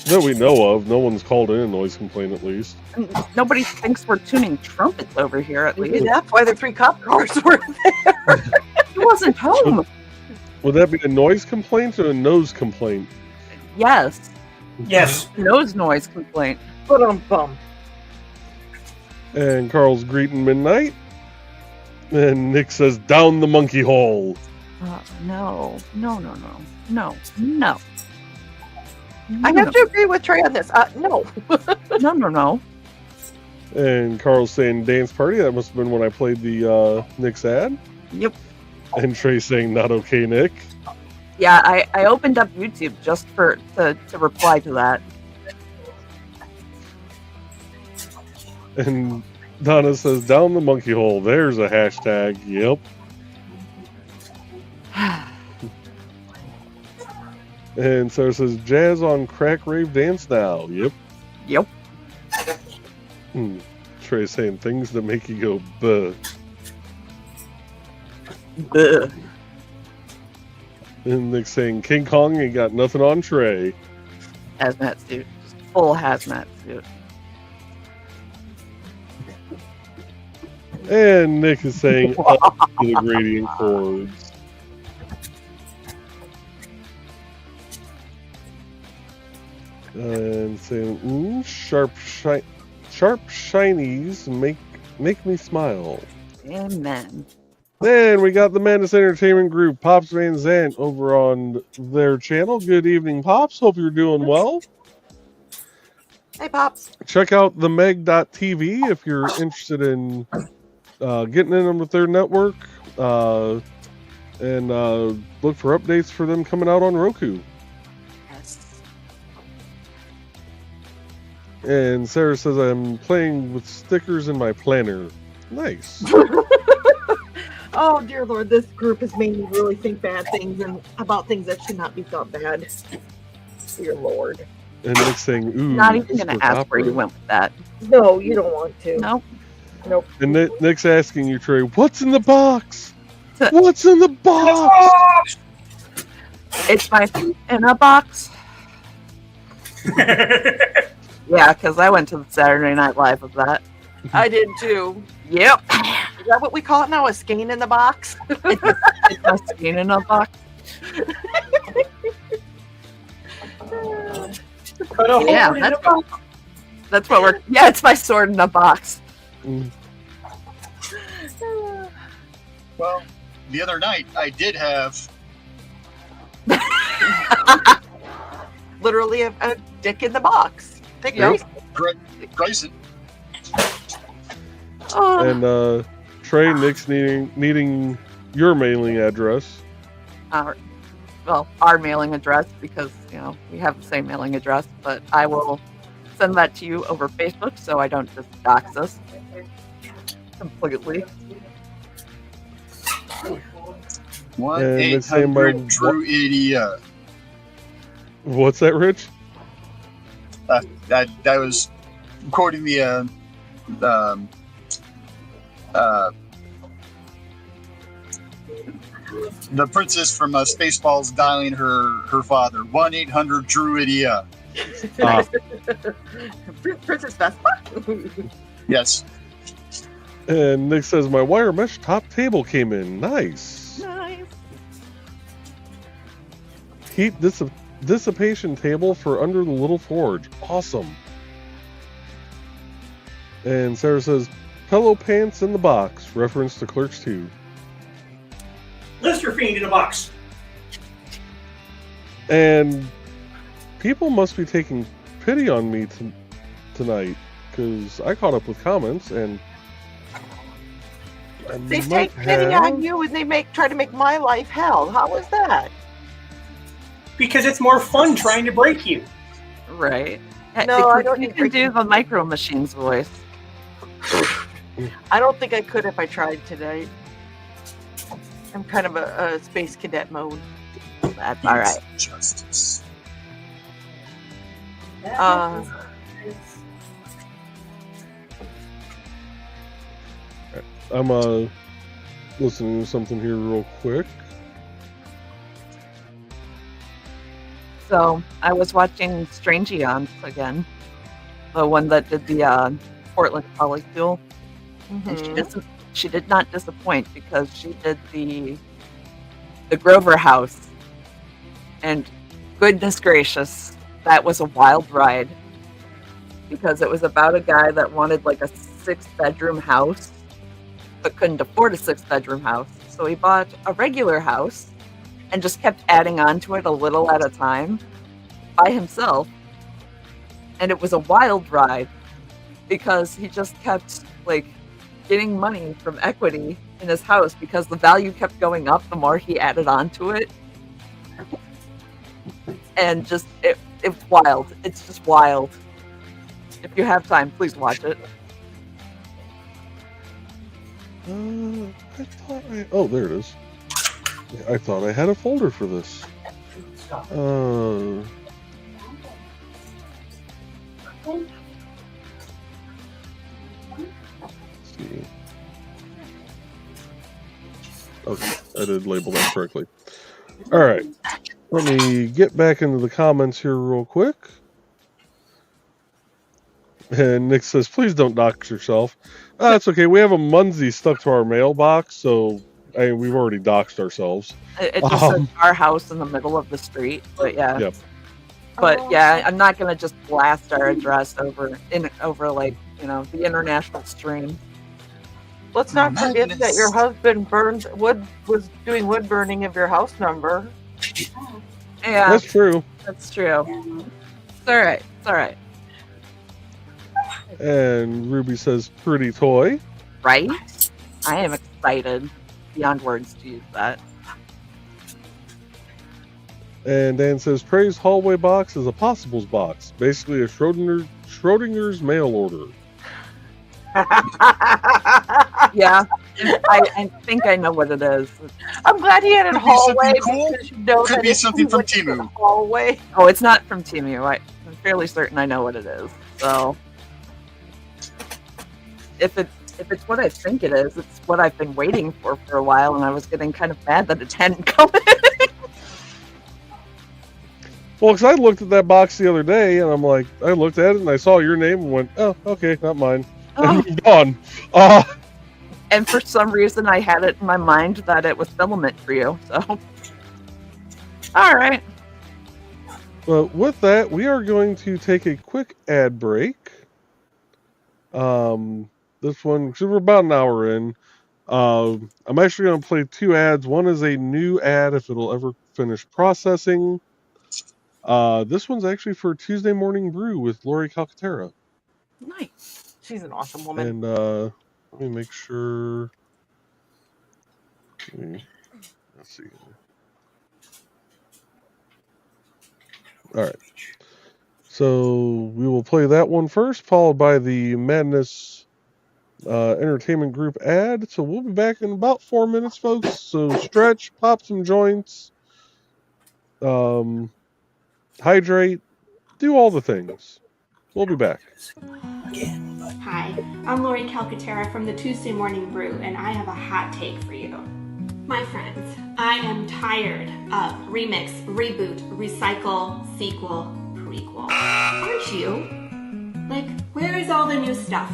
that we know of, no one's called in a noise complaint at least. Nobody thinks we're tuning trumpets over here, at Maybe least. that's why the 3 cop cars were there. He wasn't home. Would that be a noise complaint or a nose complaint? Yes. Yes. Noise complaint. Bum. And Carl's greeting midnight. And Nick says, down the monkey hole. No. I have to agree with Trey on this. No. No. And Carl's saying dance party. That must have been when I played the Nick's ad. Yep. And Trey saying not okay, Nick. Yeah, I opened up YouTube just to reply to that. And Donna says, down the monkey hole. There's a hashtag. Yep. And Sarah says, jazz on crack rave dance now. Yep. Trey saying things that make you go, buh. Ugh. And Nick saying, King Kong ain't got nothing on Trey. Hazmat suit. Just full hazmat suit. And Nick is saying, up to the gradient chords. And saying, sharp shinies make me smile. Amen. Then we got the Madness Entertainment Group, Pops Van Zant, over on their channel. Good evening, Pops. Hope you're doing well. Hey, Pops. Check out themeg.tv if you're interested in getting in with their network. And look for updates for them coming out on Roku. Yes. And Sarah says, I'm playing with stickers in my planner. Nice. Oh, dear Lord, this group has made me really think bad things and about things that should not be thought bad. Dear Lord. And Nick's saying, ooh. Not even going to ask where you went with that. No, you don't want to. Nope. And Nick's asking you, Trey, what's in the box? What's in the box? It's my in a box. Yeah, because I went to the Saturday Night Live of that. I did too. Yep. Is that what we call it now? A skein in the box? It's a skein in a box. Yeah, that's what we're. Yeah, it's my sword in a box. Well, the other night I did have Literally a dick in the box. Dick Yep. Grayson. And Trey, Nick's needing your mailing address. Our mailing address, because we have the same mailing address, but I will send that to you over Facebook so I don't just dox us completely. 1-800 Drew Idiot. What's that, Rich? I was quoting the princess from Spaceballs dialing her father. 1-800 Drew Idiot. Princess Vespa? Yes. And Nick says, my wire mesh top table came in. Nice. Heat dissipation table for under the little forge. Awesome. And Sarah says, pillow pants in the box. Reference to Clerks 2. Lister Fiend in a box. And people must be taking pity on me tonight, because I caught up with comments, and They take pity on you and they try to make my life hell. How was that? Because it's more fun trying to break you. Right. No, I don't You think can do the Micro Machines voice. I don't think I could if I tried today. I'm kind of a space cadet mode. That's all right. Justice. I'm listening to something here real quick. So I was watching Strange Eons again, the one that did the Portland Polycule, and she did not disappoint because she did the Grover House, and goodness gracious, that was a wild ride because it was about a guy that wanted like a 6-bedroom house but couldn't afford a 6-bedroom house, so he bought a regular house and just kept adding on to it a little at a time by himself. And it was a wild ride because he just kept like getting money from equity in his house because the value kept going up the more he added on to it. And just it's wild. It's just wild. If you have time, please watch it. I thought oh, there it is. I thought I had a folder for this. Let's see. Okay, I did label that correctly. All right, let me get back into the comments here real quick. And Nick says, please don't dox yourself. That's okay. We have a Munzie stuck to our mailbox, so we've already doxed ourselves. It just says our house in the middle of the street, but yeah. Yep. But yeah, I'm not gonna just blast our address over like, you know, the international stream. Let's not forget that your husband was doing wood burning of your house number. Yeah, that's true. That's true. It's all right. It's all right. And Ruby says, pretty toy. Right? I am excited beyond words to use that. And Dan says, Prey's hallway box is a possibles box. Basically a Schrodinger's mail order. Yeah, I think I know what it is. I'm glad he had a hallway. Cool. Because you know Could that be something from Temu. Hallway. Oh, it's not from Temu. I'm fairly certain I know what it is. So if it's what I think it is, it's what I've been waiting for a while, and I was getting kind of mad that it hadn't come in. Well, because I looked at that box the other day, and I'm like, I looked at it, and I saw your name, and went, oh, okay, not mine. And moved on. And for some reason, I had it in my mind that it was filament for you. So, all right. But with that, we are going to take a quick ad break. This one, because we're about an hour in. I'm actually going to play 2 ads. One is a new ad, if it'll ever finish processing. This one's actually for Tuesday Morning Brew with Lori Calcaterra. Nice. She's an awesome woman. And let me make sure. Let's see. All right. So we will play that one first, followed by the Madness Entertainment Group ad. So we'll be back in about 4 minutes, folks. So stretch, pop some joints, hydrate, do all the things. We'll be back. Hi, I'm Lori Calcaterra from the Tuesday Morning Brew, and I have a hot take for you. My friends, I am tired of remix, reboot, recycle, sequel, prequel. Aren't you? Like, where is all the new stuff?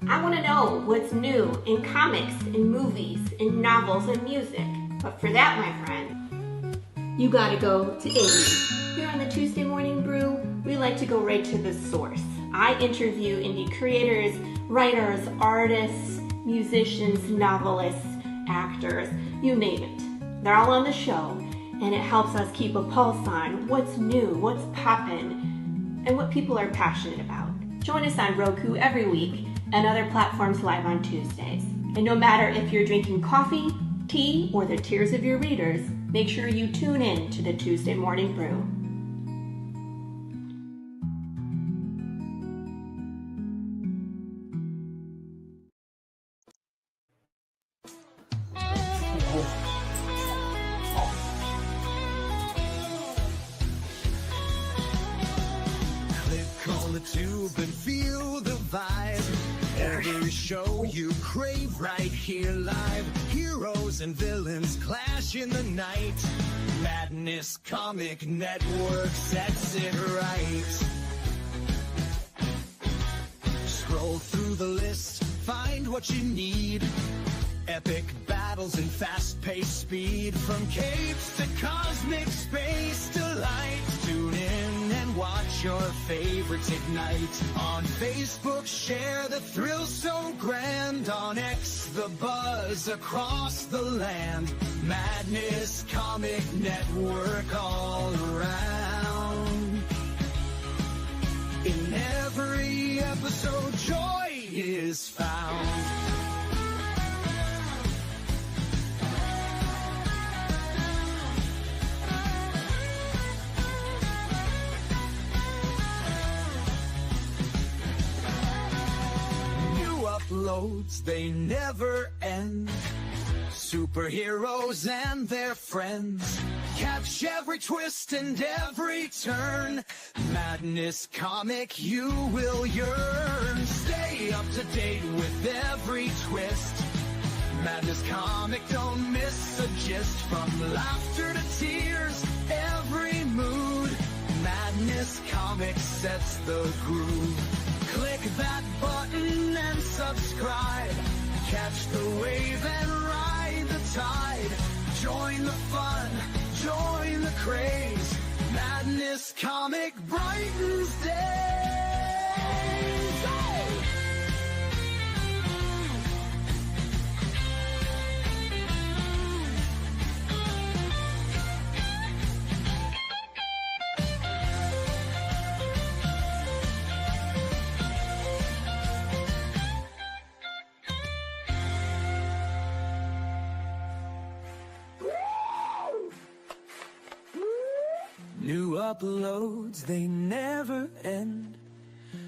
I want to know what's new in comics, in movies, in novels, and music. But for that, my friend, you gotta go to indie. Here on the Tuesday Morning Brew, we like to go right to the source. I interview indie creators, writers, artists, musicians, novelists, actors, you name it. They're all on the show, and it helps us keep a pulse on what's new, what's poppin', and what people are passionate about. Join us on Roku every week and other platforms live on Tuesdays. And no matter if you're drinking coffee, tea, or the tears of your readers, make sure you tune in to the Tuesday Morning Brew. Click on the tube and feel the vibe. Every show you crave right here live. Heroes and villains clash in the night. Madness Comic Network sets it right. Scroll through the list, find what you need. Epic battles and fast-paced speed. From capes to cosmic space delight. Tune in and watch your favorites ignite. On Facebook, share the thrill so grand. On X, the buzz across the land. Madness Comic Network all around. In every episode, joy is found. Uploads, they never end. Superheroes and their friends. Catch every twist and every turn. Madness Comic, you will yearn. Stay up to date with every twist. Madness Comic, don't miss a gist. From laughter to tears, every mood. Madness Comic sets the groove. Click that button and subscribe. Catch the wave and ride the tide. Join the fun, join the craze. Madness Comic brightens days. Hey! New uploads, they never end.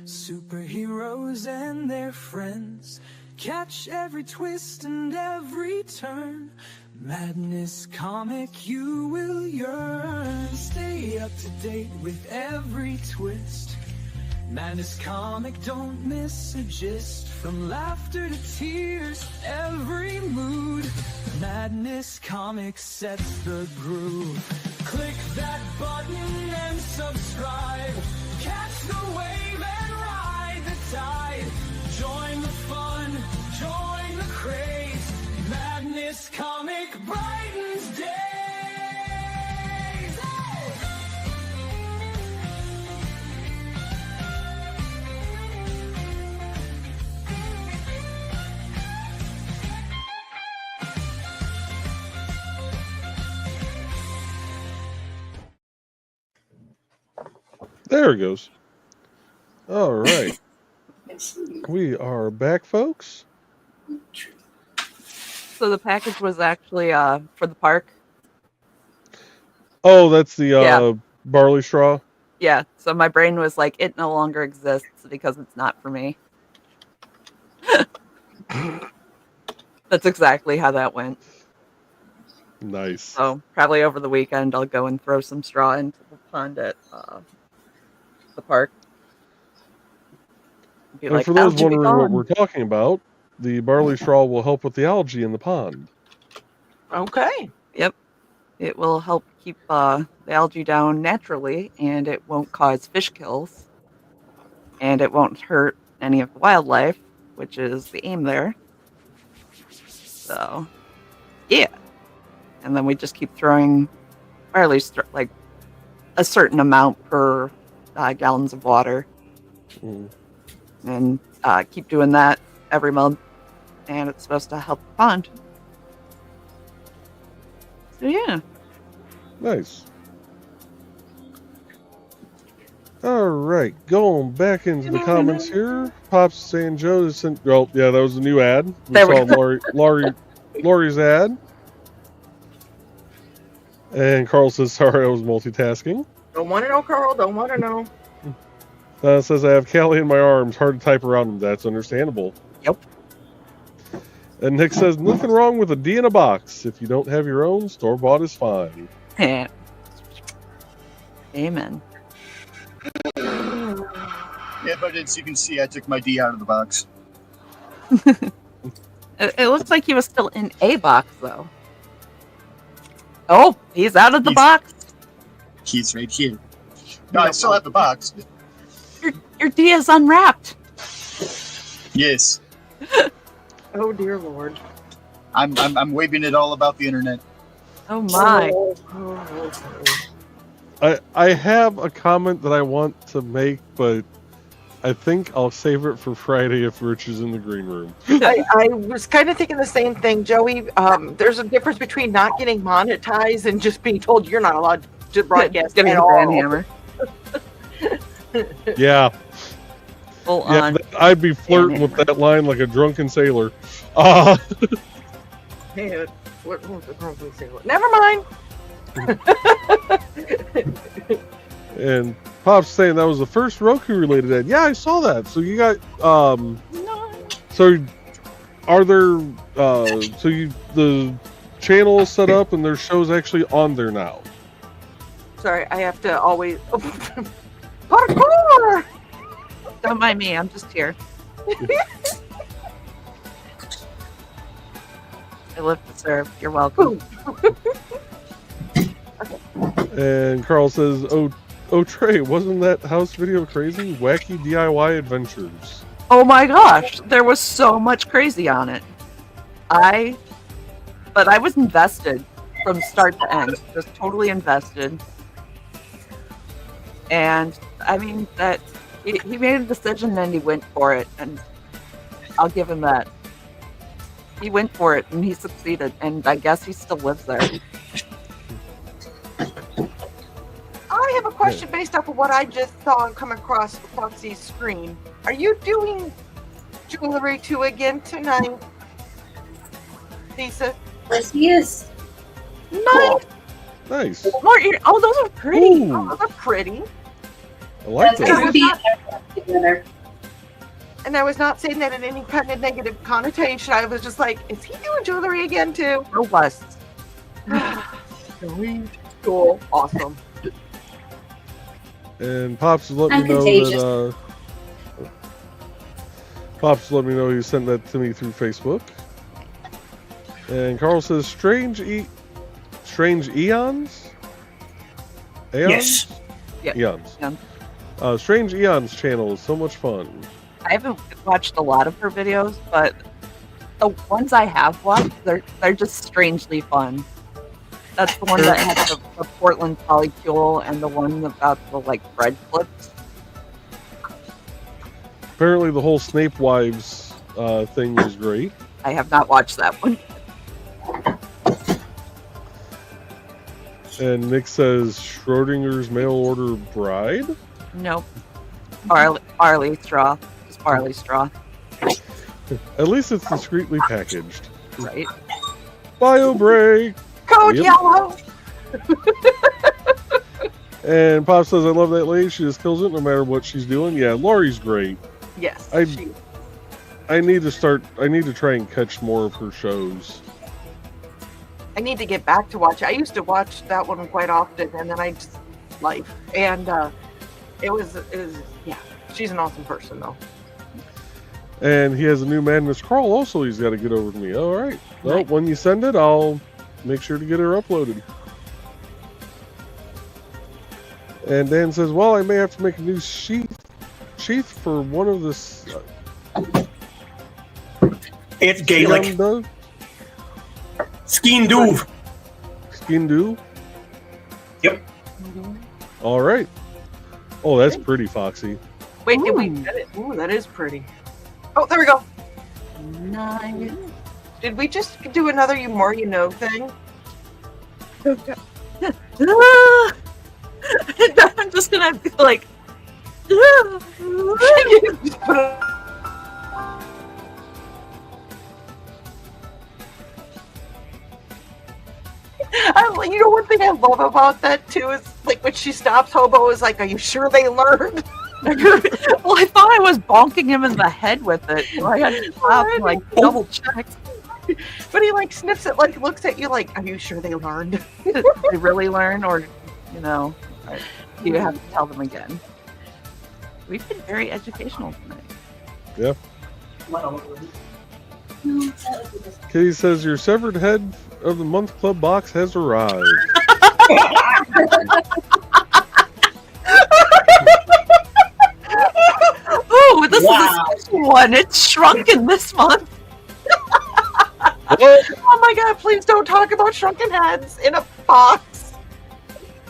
Superheroes and their friends. Catch every twist and every turn. Madness Comic, you will yearn. Stay up to date with every twist. Madness Comic, don't miss a gist. From laughter to tears, every mood. Madness Comic sets the groove. Click that button and subscribe. Catch the wave and ride the tide. Join the fun, join the craze. Madness Comic brightens days. There it goes. All right. We are back, folks. So the package was actually for the park. Oh, that's the Yeah. barley straw. Yeah. So my brain was like, it no longer exists because it's not for me. That's exactly how that went. Nice. So probably over the weekend, I'll go and throw some straw into the pond at the park. Be And like, for those "Algae be wondering what gone." we're talking about, the barley straw will help with the algae in the pond. Okay. Yep. It will help keep the algae down naturally, and it won't cause fish kills, and it won't hurt any of the wildlife, which is the aim there. So, yeah. And then we just keep throwing barley like a certain amount per gallons of water, and keep doing that every month, and it's supposed to help the pond. So yeah. Nice. All right, going back into the comments here. Pop's saying Joe sent. Oh, yeah, that was a new ad. We There we saw Lori's ad. And Carl says, sorry, I was multitasking. Don't want to know, Carl. Don't want to know. Says, I have Callie in my arms. Hard to type around them. That's understandable. Yep. And Nick says, nothing wrong with a D in a box. If you don't have your own, store-bought is fine. Amen. Yeah, but as you can see, I took my D out of the box. It looks like he was still in a box, though. Oh, he's out of the box. He's right here. No, I still have the box. Your D is unwrapped. Yes. Oh dear Lord. I'm waving it all about the internet. Oh my. I have a comment that I want to make, but I think I'll save it for Friday if Rich is in the green room. I was kind of thinking the same thing, Joey. There's a difference between not getting monetized and just being told you're not allowed to broadcast Getting at a all. hammer. Yeah. Full Yeah, on. I'd be flirting with that line like a drunken sailor. Hey, what was the drunken sailor? Never mind. And Pop's saying that was the first Roku related ad. Yeah, I saw that. So you got so are there the channel is set up and there's shows actually on there now? Sorry, I have to always parkour. Don't mind me, I'm just here. I live to serve. You're welcome. And Carl says, "Oh Trey, wasn't that house video crazy? Wacky DIY adventures." Oh my gosh, there was so much crazy on it. But I was invested from start to end. Just totally invested. And I mean that he made a decision and he went for it, and I'll give him that. He went for it and he succeeded, and I guess he still lives there. I have a question based off of what I just saw come across Foxy's screen. Are you doing jewelry too again tonight, Lisa? Yes, he is. Nice. Nice. Oh, those are pretty. Ooh. Oh, those are pretty. I like That's that. gonna be together. And I was not saying that in any kind of negative connotation. I was just like, is he doing jewelry again too? Robust. Sweet. Cool. Awesome. And Pops let me I'm know contagious. that Pops let me know you sent that to me through Facebook. And Carl says strange eons? Yes. Yeah. Eons. Yeah. Strange Eons channel is so much fun. I haven't watched a lot of her videos, but the ones I have watched, they're just strangely fun. That's the one that had the Portland polycule and the one about the bread clips. Apparently the whole Snape Wives thing was great. I have not watched that one. And Nick says Schrodinger's mail order bride? Nope. Barley straw. Just barley straw. At least it's discreetly packaged. Right. Bio break! Code Yep. yellow. And Pop says, I love that lady. She just kills it no matter what she's doing. Yeah, Lori's great. Yes. I need to try and catch more of her shows. I need to get back to watch. I used to watch that one quite often, and then I just life. And it was yeah. She's an awesome person though. And he has a new Madness Crawl also he's got to get over to me. All right. Well, Nice. when you send it, I'll make sure to get her uploaded. And Dan says, well, I may have to make a new sheath for one of this. It's Gaelic. Skeen Duve. Skindoo? Yep. All right. Oh, that's pretty, Foxy. Wait, did we get it? Ooh, that is pretty. Oh, there we go. Nice. Did we just do another you more you know thing? I'm just gonna be like, You know, one thing I love about that too is like when she stops, Hobo is like, "Are you sure they learned?" Well, I thought I was bonking him in the head with it, so I had to stop and like double check. But he like sniffs it, like looks at you, like, "Are you sure they learned?" Did they really learn, or you know, you have to tell them again? We've been very educational tonight. Yeah. Kitty says your severed head of the month club box has arrived. Oh, this is a special one. It's shrunken this month. Oh my god, please don't talk about shrunken heads in a box.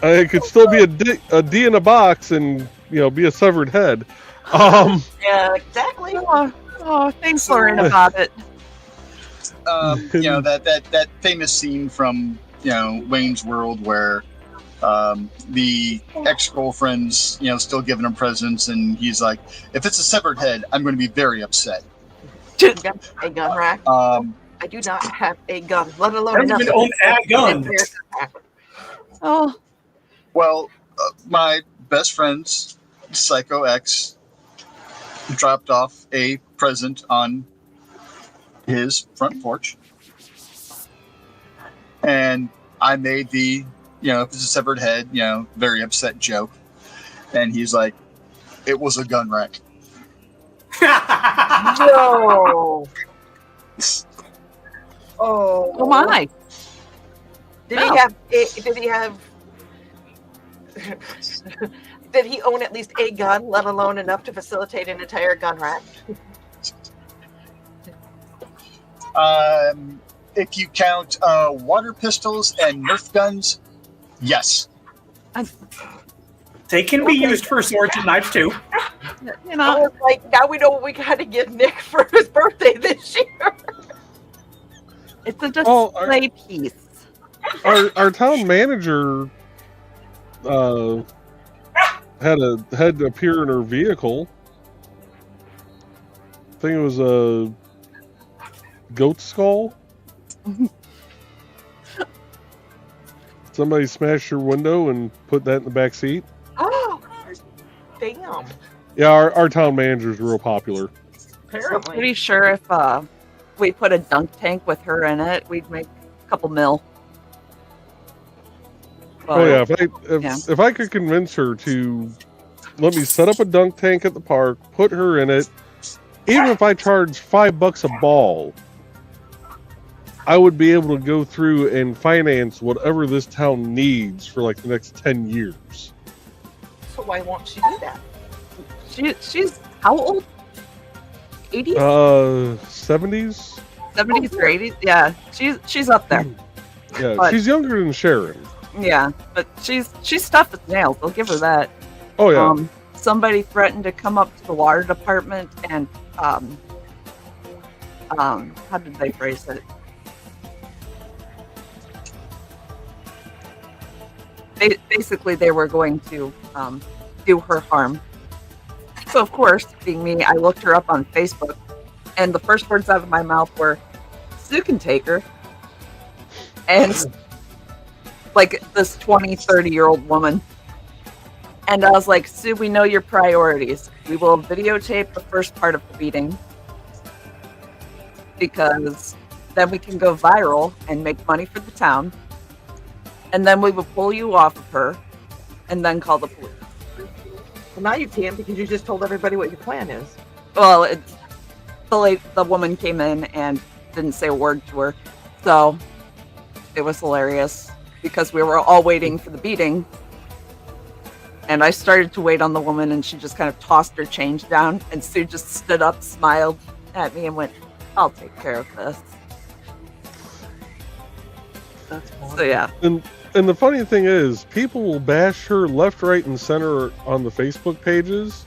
It could still be a D in a box and, you know, be a severed head. Yeah, exactly. Oh, thanks, Lauren, about it. You know, that famous scene from, you know, Wayne's World where the ex-girlfriend's, you know, still giving him presents, and he's like, if it's a severed head, I'm going to be very upset. A gun rack. I do not have a gun, let alone I don't even own a gun. Oh. Well, my best friend's psycho ex dropped off a present on his front porch, and I made the, you know, if it's a severed head, you know, very upset joke, and he's like, it was a gun rack. No. Oh my. Did he have did he own at least a gun, let alone enough to facilitate an entire gun rack? If you count water pistols and Nerf guns, yes. They can be used for swords and knives too. You know, I was like, now we know what we got to give Nick for his birthday this year. It's a display piece. Our town manager had to appear in her vehicle. I think it was a goat skull. Somebody smashed her window and put that in the back seat. Oh, damn. Yeah, our town manager's real popular. Apparently. I'm pretty sure if we put a dunk tank with her in it, we'd make a couple mil. Oh yeah, if I could convince her to let me set up a dunk tank at the park, put her in it, even if I charge $5 a ball, I would be able to go through and finance whatever this town needs for like the next 10 years. So why won't she do that? She's how old? 80s? 70s? 70s or 80s? Yeah, she's up there. Yeah, But- she's younger than Sharon. Yeah, but she's tough as nails. I'll give her that. Oh yeah. Somebody threatened to come up to the water department and how did they phrase it? Basically, they were going to do her harm. So of course, being me, I looked her up on Facebook, and the first words out of my mouth were, "Sue can take her," and like this 20, 30-year-old woman. And I was like, Sue, we know your priorities. We will videotape the first part of the beating because then we can go viral and make money for the town. And then we will pull you off of her and then call the police. Well, now you can't because you just told everybody what your plan is. Well, the woman came in and didn't say a word to her. So it was hilarious because we were all waiting for the beating. And I started to wait on the woman, and she just kind of tossed her change down. And Sue just stood up, smiled at me, and went, "I'll take care of this." That's So yeah. And the funny thing is, people will bash her left, right, and center on the Facebook pages.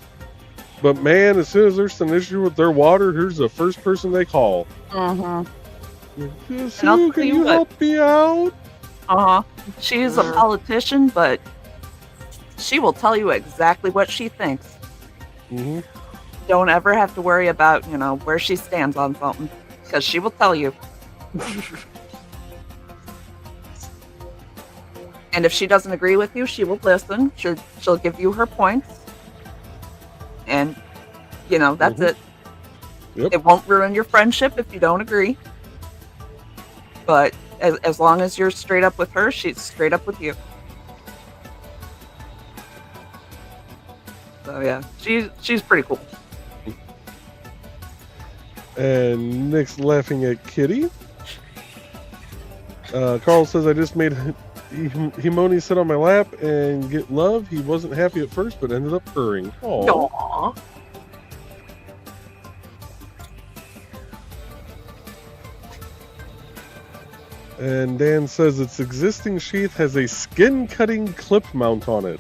But man, as soon as there's an issue with their water, here's the first person they call. Mm-hmm. Sue, can you help me out? She's a politician, but she will tell you exactly what she thinks. Mm-hmm. Don't ever have to worry about, where she stands on something, because she will tell you. And if she doesn't agree with you, she will listen. She'll give you her points. And, that's it. Yep. It won't ruin your friendship if you don't agree. But as long as you're straight up with her, she's straight up with you. So yeah, she's pretty cool. And Nick's laughing at Kitty. Carl says, I just made Himoni sit on my lap and get love. He wasn't happy at first, but ended up purring. Aww. And Dan says its existing sheath has a skin-cutting clip mount on it.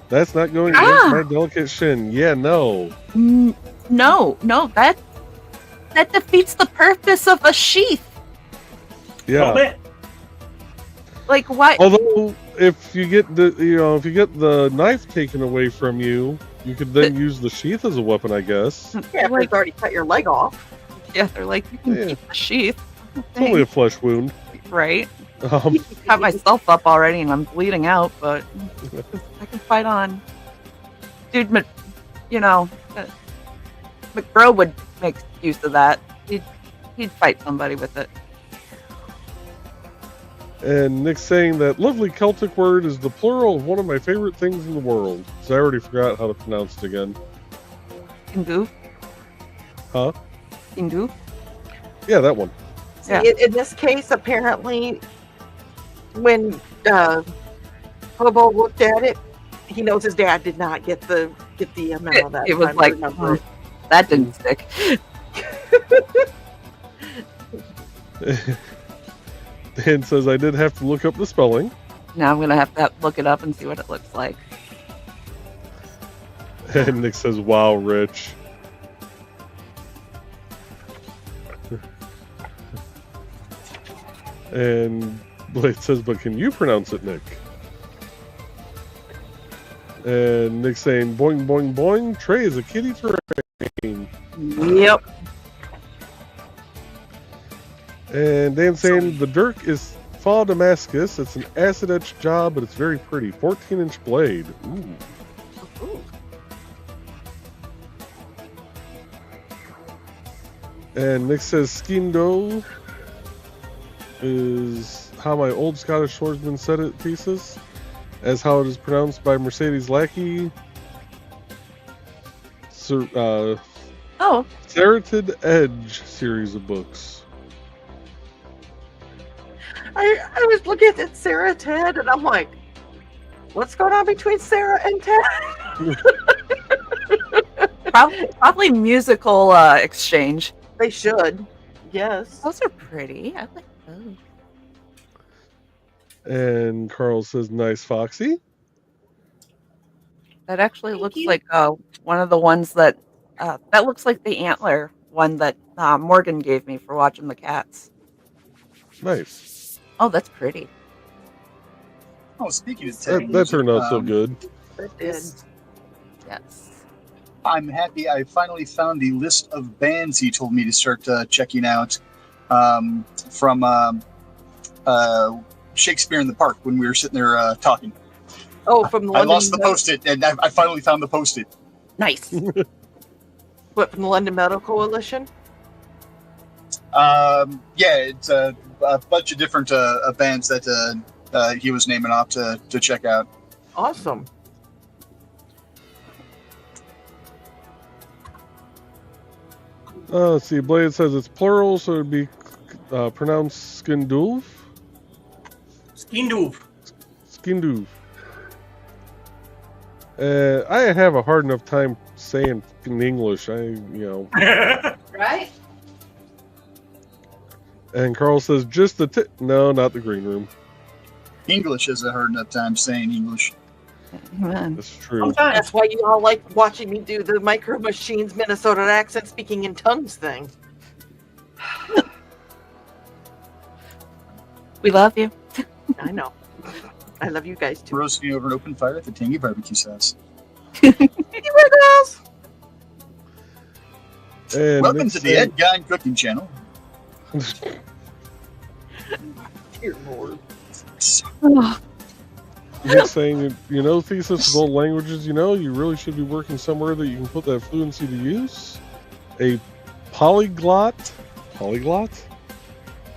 That's not going against my delicate shin. Yeah, no. No, that defeats the purpose of a sheath. Yeah. Like, why? Although, if you get the knife taken away from you, you could then use the sheath as a weapon, I guess. Yeah, if it's already cut your leg off. Yeah, they're like, you can keep the sheath. It's only a flesh wound. Right. Cut myself up already and I'm bleeding out, but I can fight on. Dude, McBro would make use of that. He'd fight somebody with it. And Nick's saying that lovely Celtic word is the plural of one of my favorite things in the world. So I already forgot how to pronounce it again. Hindu? Huh? Hindu? Yeah, that one. Yeah. In this case, apparently, when Hobo looked at it, he knows his dad did not get the memo that it was time. like, that didn't stick. Dan says I did have to look up the spelling. Now I'm gonna have to look it up and see what it looks like. And Nick says, "Wow, Rich." And Blade says, "But can you pronounce it, Nick?" And Nick's saying, "Boing, boing, boing. Trey is a kitty train." Yep. And Dan saying, "The Dirk is Fa Damascus. It's an acid etched job, but it's very pretty. 14-inch blade." Ooh. And Nick says, "Skindo is how my old Scottish swordsman said it, pieces, as how it is pronounced by Mercedes Lackey. Serrated Edge series of books." I was looking at Sarah Ted, and I'm like, what's going on between Sarah and Ted? Probably musical exchange. They should. Yes. Those are pretty. I like those. And Carl says, "Nice, Foxy." That actually looks like one of the ones that looks like the antler one that Morgan gave me for watching the cats. Nice. Oh, that's pretty. Oh, speaking of Ted, That turned out so good. It did. Yes. I'm happy I finally found the list of bands he told me to start checking out from Shakespeare in the Park when we were sitting there talking. Oh, from the I London lost the Post-it, and I finally found the Post-it. Nice. What, from the London Metal Coalition? Yeah, it's a bunch of different bands that he was naming off to check out. Awesome. Let's see. Blade says it's plural, so it'd be pronounced Skindulv. Skindulv. Skindulv. I have a hard enough time saying in English. Right? And Carl says, "Just the no, not the green room." English is a hard enough time saying English. That's true. Sometimes. That's why you all like watching me do the Micro Machines Minnesota accent speaking in tongues thing. We love you. I know. I love you guys too. Roasting over an open fire at the Tangy Barbecue Sauce. Hey, Wiggles! And Welcome to the Ed Guy Cooking Channel. Dear Lord. Nick's saying, you know, Thesis, with all languages you know, you really should be working somewhere that you can put that fluency to use. A polyglot? Polyglot?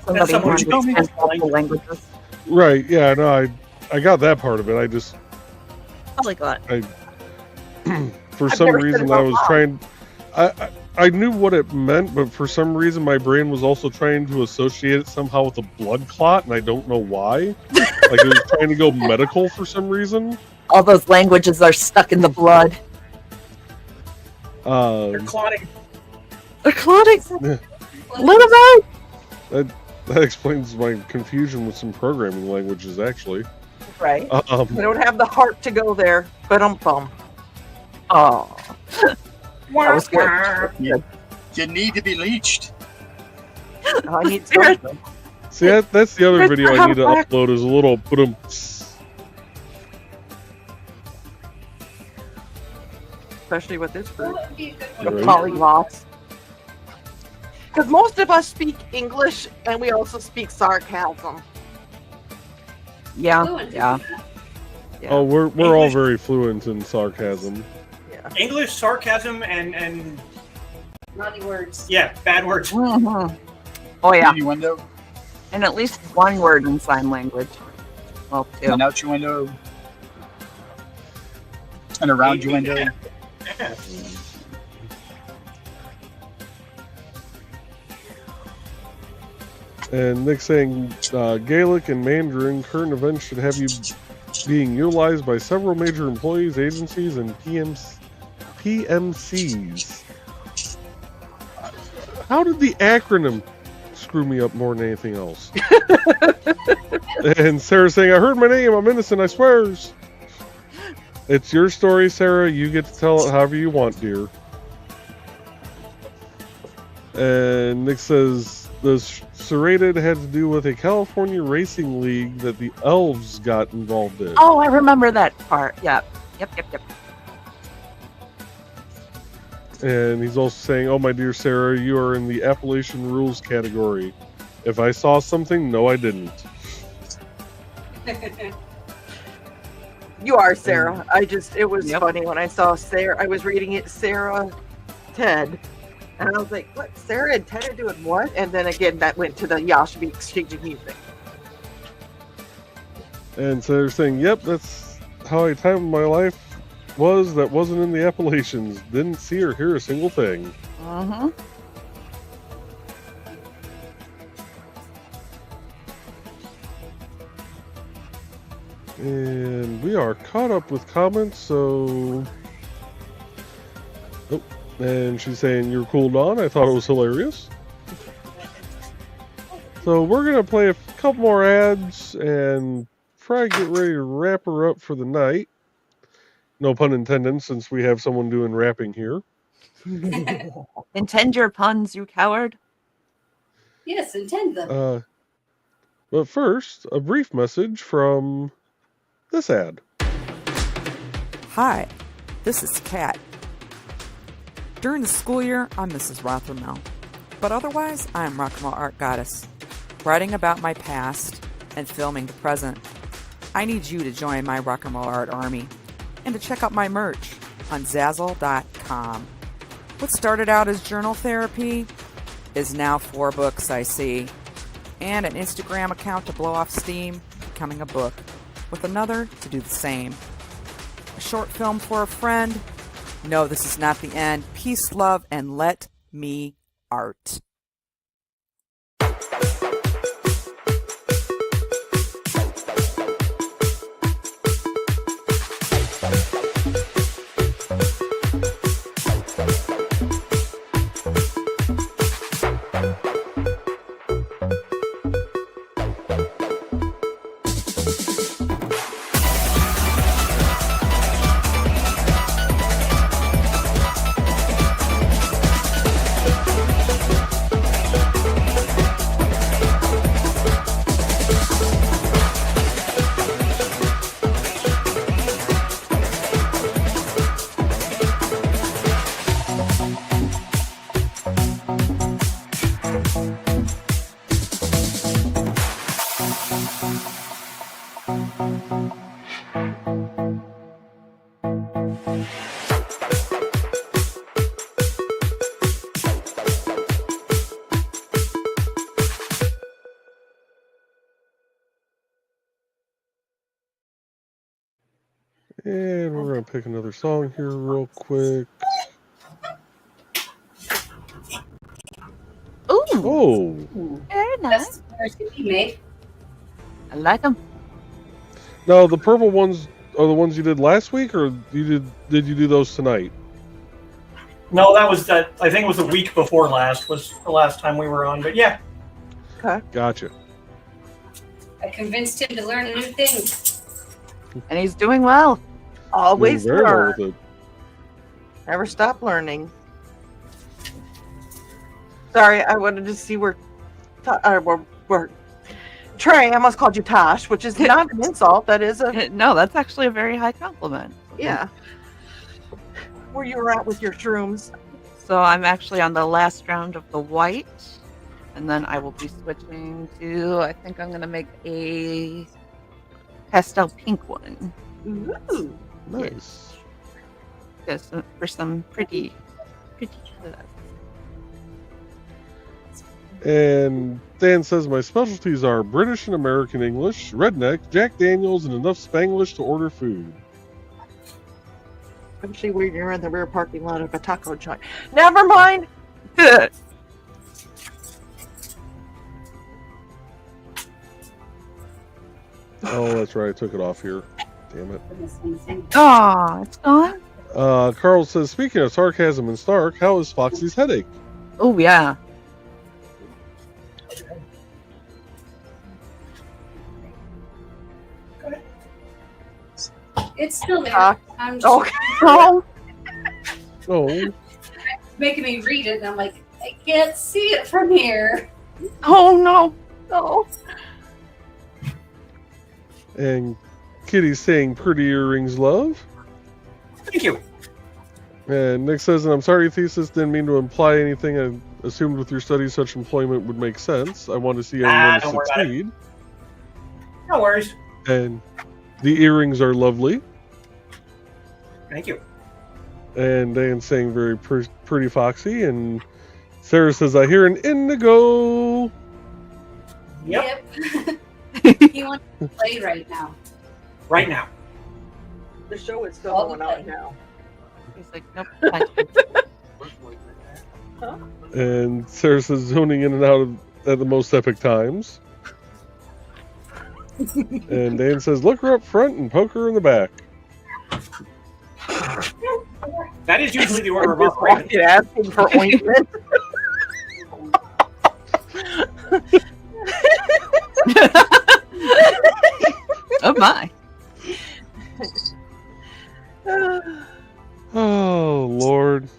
Somebody who what you call me? understands multiple languages. Right, yeah, no, I got that part of it. I just, Polyglot. for I've some never said reason, it I out was loud. trying, I knew what it meant, but for some reason, my brain was also trying to associate it somehow with a blood clot, and I don't know why. Like, it was trying to go medical for some reason. All those languages are stuck in the blood. They're clotting. They're clotting. Yeah. Let them out. That explains my confusion with some programming languages, actually. Right. I don't have the heart to go there, but bum. Oh. That was good. You need to be leached. I need something. See, that's the other Chris, video I need to upload is a little Especially with this group. What would be a good The one? polyglots. Because most of us speak English and we also speak sarcasm. Yeah, Fluent, yeah. isn't it? Yeah. Oh, we're all English- very fluent in sarcasm. Yeah. English sarcasm and Naughty words. yeah, bad words. Mhm. Oh, yeah. Innuendo, And at least one word in sign language. Well, two. an outuendo, and around window. Yeah. And Nick's saying Gaelic and Mandarin current events should have you being utilized by several major employees, agencies, and PMCs. How did the acronym screw me up more than anything else? And Sarah saying, I heard my name, I'm innocent, I swears. It's your story, Sarah. You get to tell it however you want, dear. And Nick says, the serrated had to do with a California racing league that the elves got involved in. Oh, I remember that part. Yep. Yep. And he's also saying, oh, my dear Sarah, you are in the Appalachian rules category. If I saw something, no, I didn't. You are Sarah. It was Yep. funny when I saw Sarah. I was reading it, Sarah, Ted. And I was like, what? Sarah and Ted are doing what? And then again, that went to the Yashabi exchanging music. And so they're saying, yep, that's how a time in my life was that wasn't in the Appalachians. Didn't see or hear a single thing. Mm-hmm. And we are caught up with comments, so... Oh, and she's saying, you're cool, Dawn. I thought it was hilarious. So we're going to play a couple more ads and probably get ready to wrap her up for the night. No pun intended, since we have someone doing rapping here. Intend your puns, you coward. Yes, intend them. But first, a brief message from this ad. Hi, this is Kat. During the school year, I'm Mrs. Rothermel, but otherwise, I am Rock and Roll Art Goddess, writing about my past and filming the present. I need you to join my Rock and Roll Art army and to check out my merch on Zazzle.com. What started out as journal therapy is now 4 books, I see, and an Instagram account to blow off steam, becoming a book, with another to do the same. A short film for a friend. No, this is not the end. Peace, love, and let me art. And we're going to pick another song here real quick. Ooh. Oh. Very nice. There's can be made. I like them. Now, the purple ones are the ones you did last week, or did you do those tonight? No, that was that. I think it was the week before last was the last time we were on. But yeah. Okay. Gotcha. I convinced him to learn a new thing. And he's doing well. Always Doing very well learn. with it. Never stop learning. Sorry, I wanted to see where Trey. I almost called you Tosh, which is not an insult. That is a No, that's actually a very high compliment. yeah. Where you were at with your shrooms. So I'm actually on the last round of the white, and then I will be switching to, I think I'm going to make a pastel pink one. Ooh. Nice. Yes, for some pretty colors. And Dan says, my specialties are British and American English, redneck, Jack Daniels, and enough Spanglish to order food. Especially when you're in the rear parking lot of a taco joint. Never mind. Oh, that's right. I took it off here. Damn it. Oh, it's gone? Carl says, speaking of sarcasm and Stark, how is Foxy's headache? Oh, yeah. It's still there. I'm just Okay. Oh. Oh. making me read it, and I'm like, I can't see it from here. Oh, no. Oh. And Kitty's saying, pretty earrings, love. Thank you. And Nick says, and I'm sorry, Thesis didn't mean to imply anything. I assumed with your studies such employment would make sense. I want to see everyone don't worry about it. succeed. No worries. And the earrings are lovely. Thank you. And Dan's saying very pretty Foxy. And Sarah says, I hear an indigo. Yep. He wants to play right now. Right now. The show is still All going the on time. now. He's like, nope. Thank you. And Sarah says, zoning in and out at the most epic times. And Dan says, look her up front and poke her in the back. That is usually the order of Just operations. walking asking for ointment. Oh, my. Oh, Lord.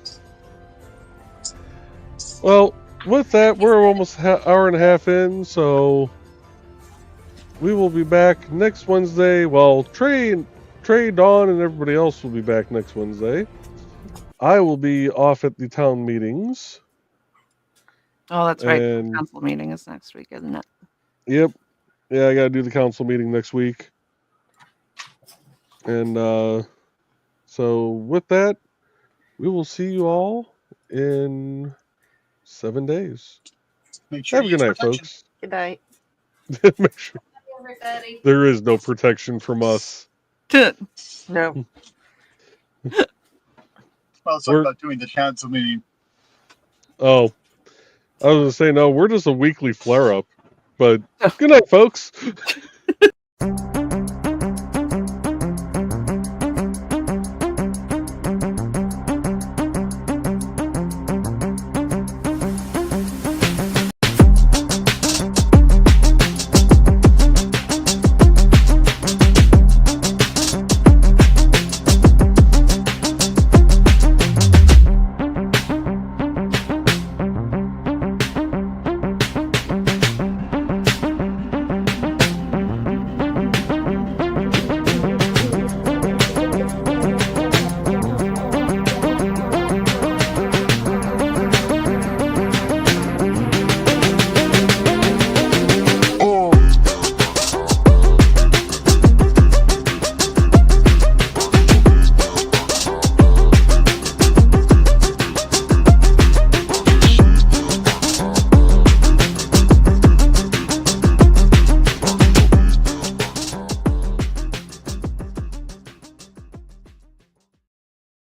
Well, with that, we're almost an hour and a half in, so we will be back next Wednesday. Well, Trey, Dawn, and everybody else will be back next Wednesday. I will be off at the town meetings. Oh, that's right. And- Council meeting is next week, isn't it? Yep. Yeah, I got to do the council meeting next week. And so with that, we will see you all in 7 days. Make sure Have a you good use night, protection. folks. Good night. Make sure Everybody. there is no protection from us. No. Well, let's talk We're- about doing the council meeting. Oh, I was going to say, no, we're just a weekly flare-up. But good night, folks.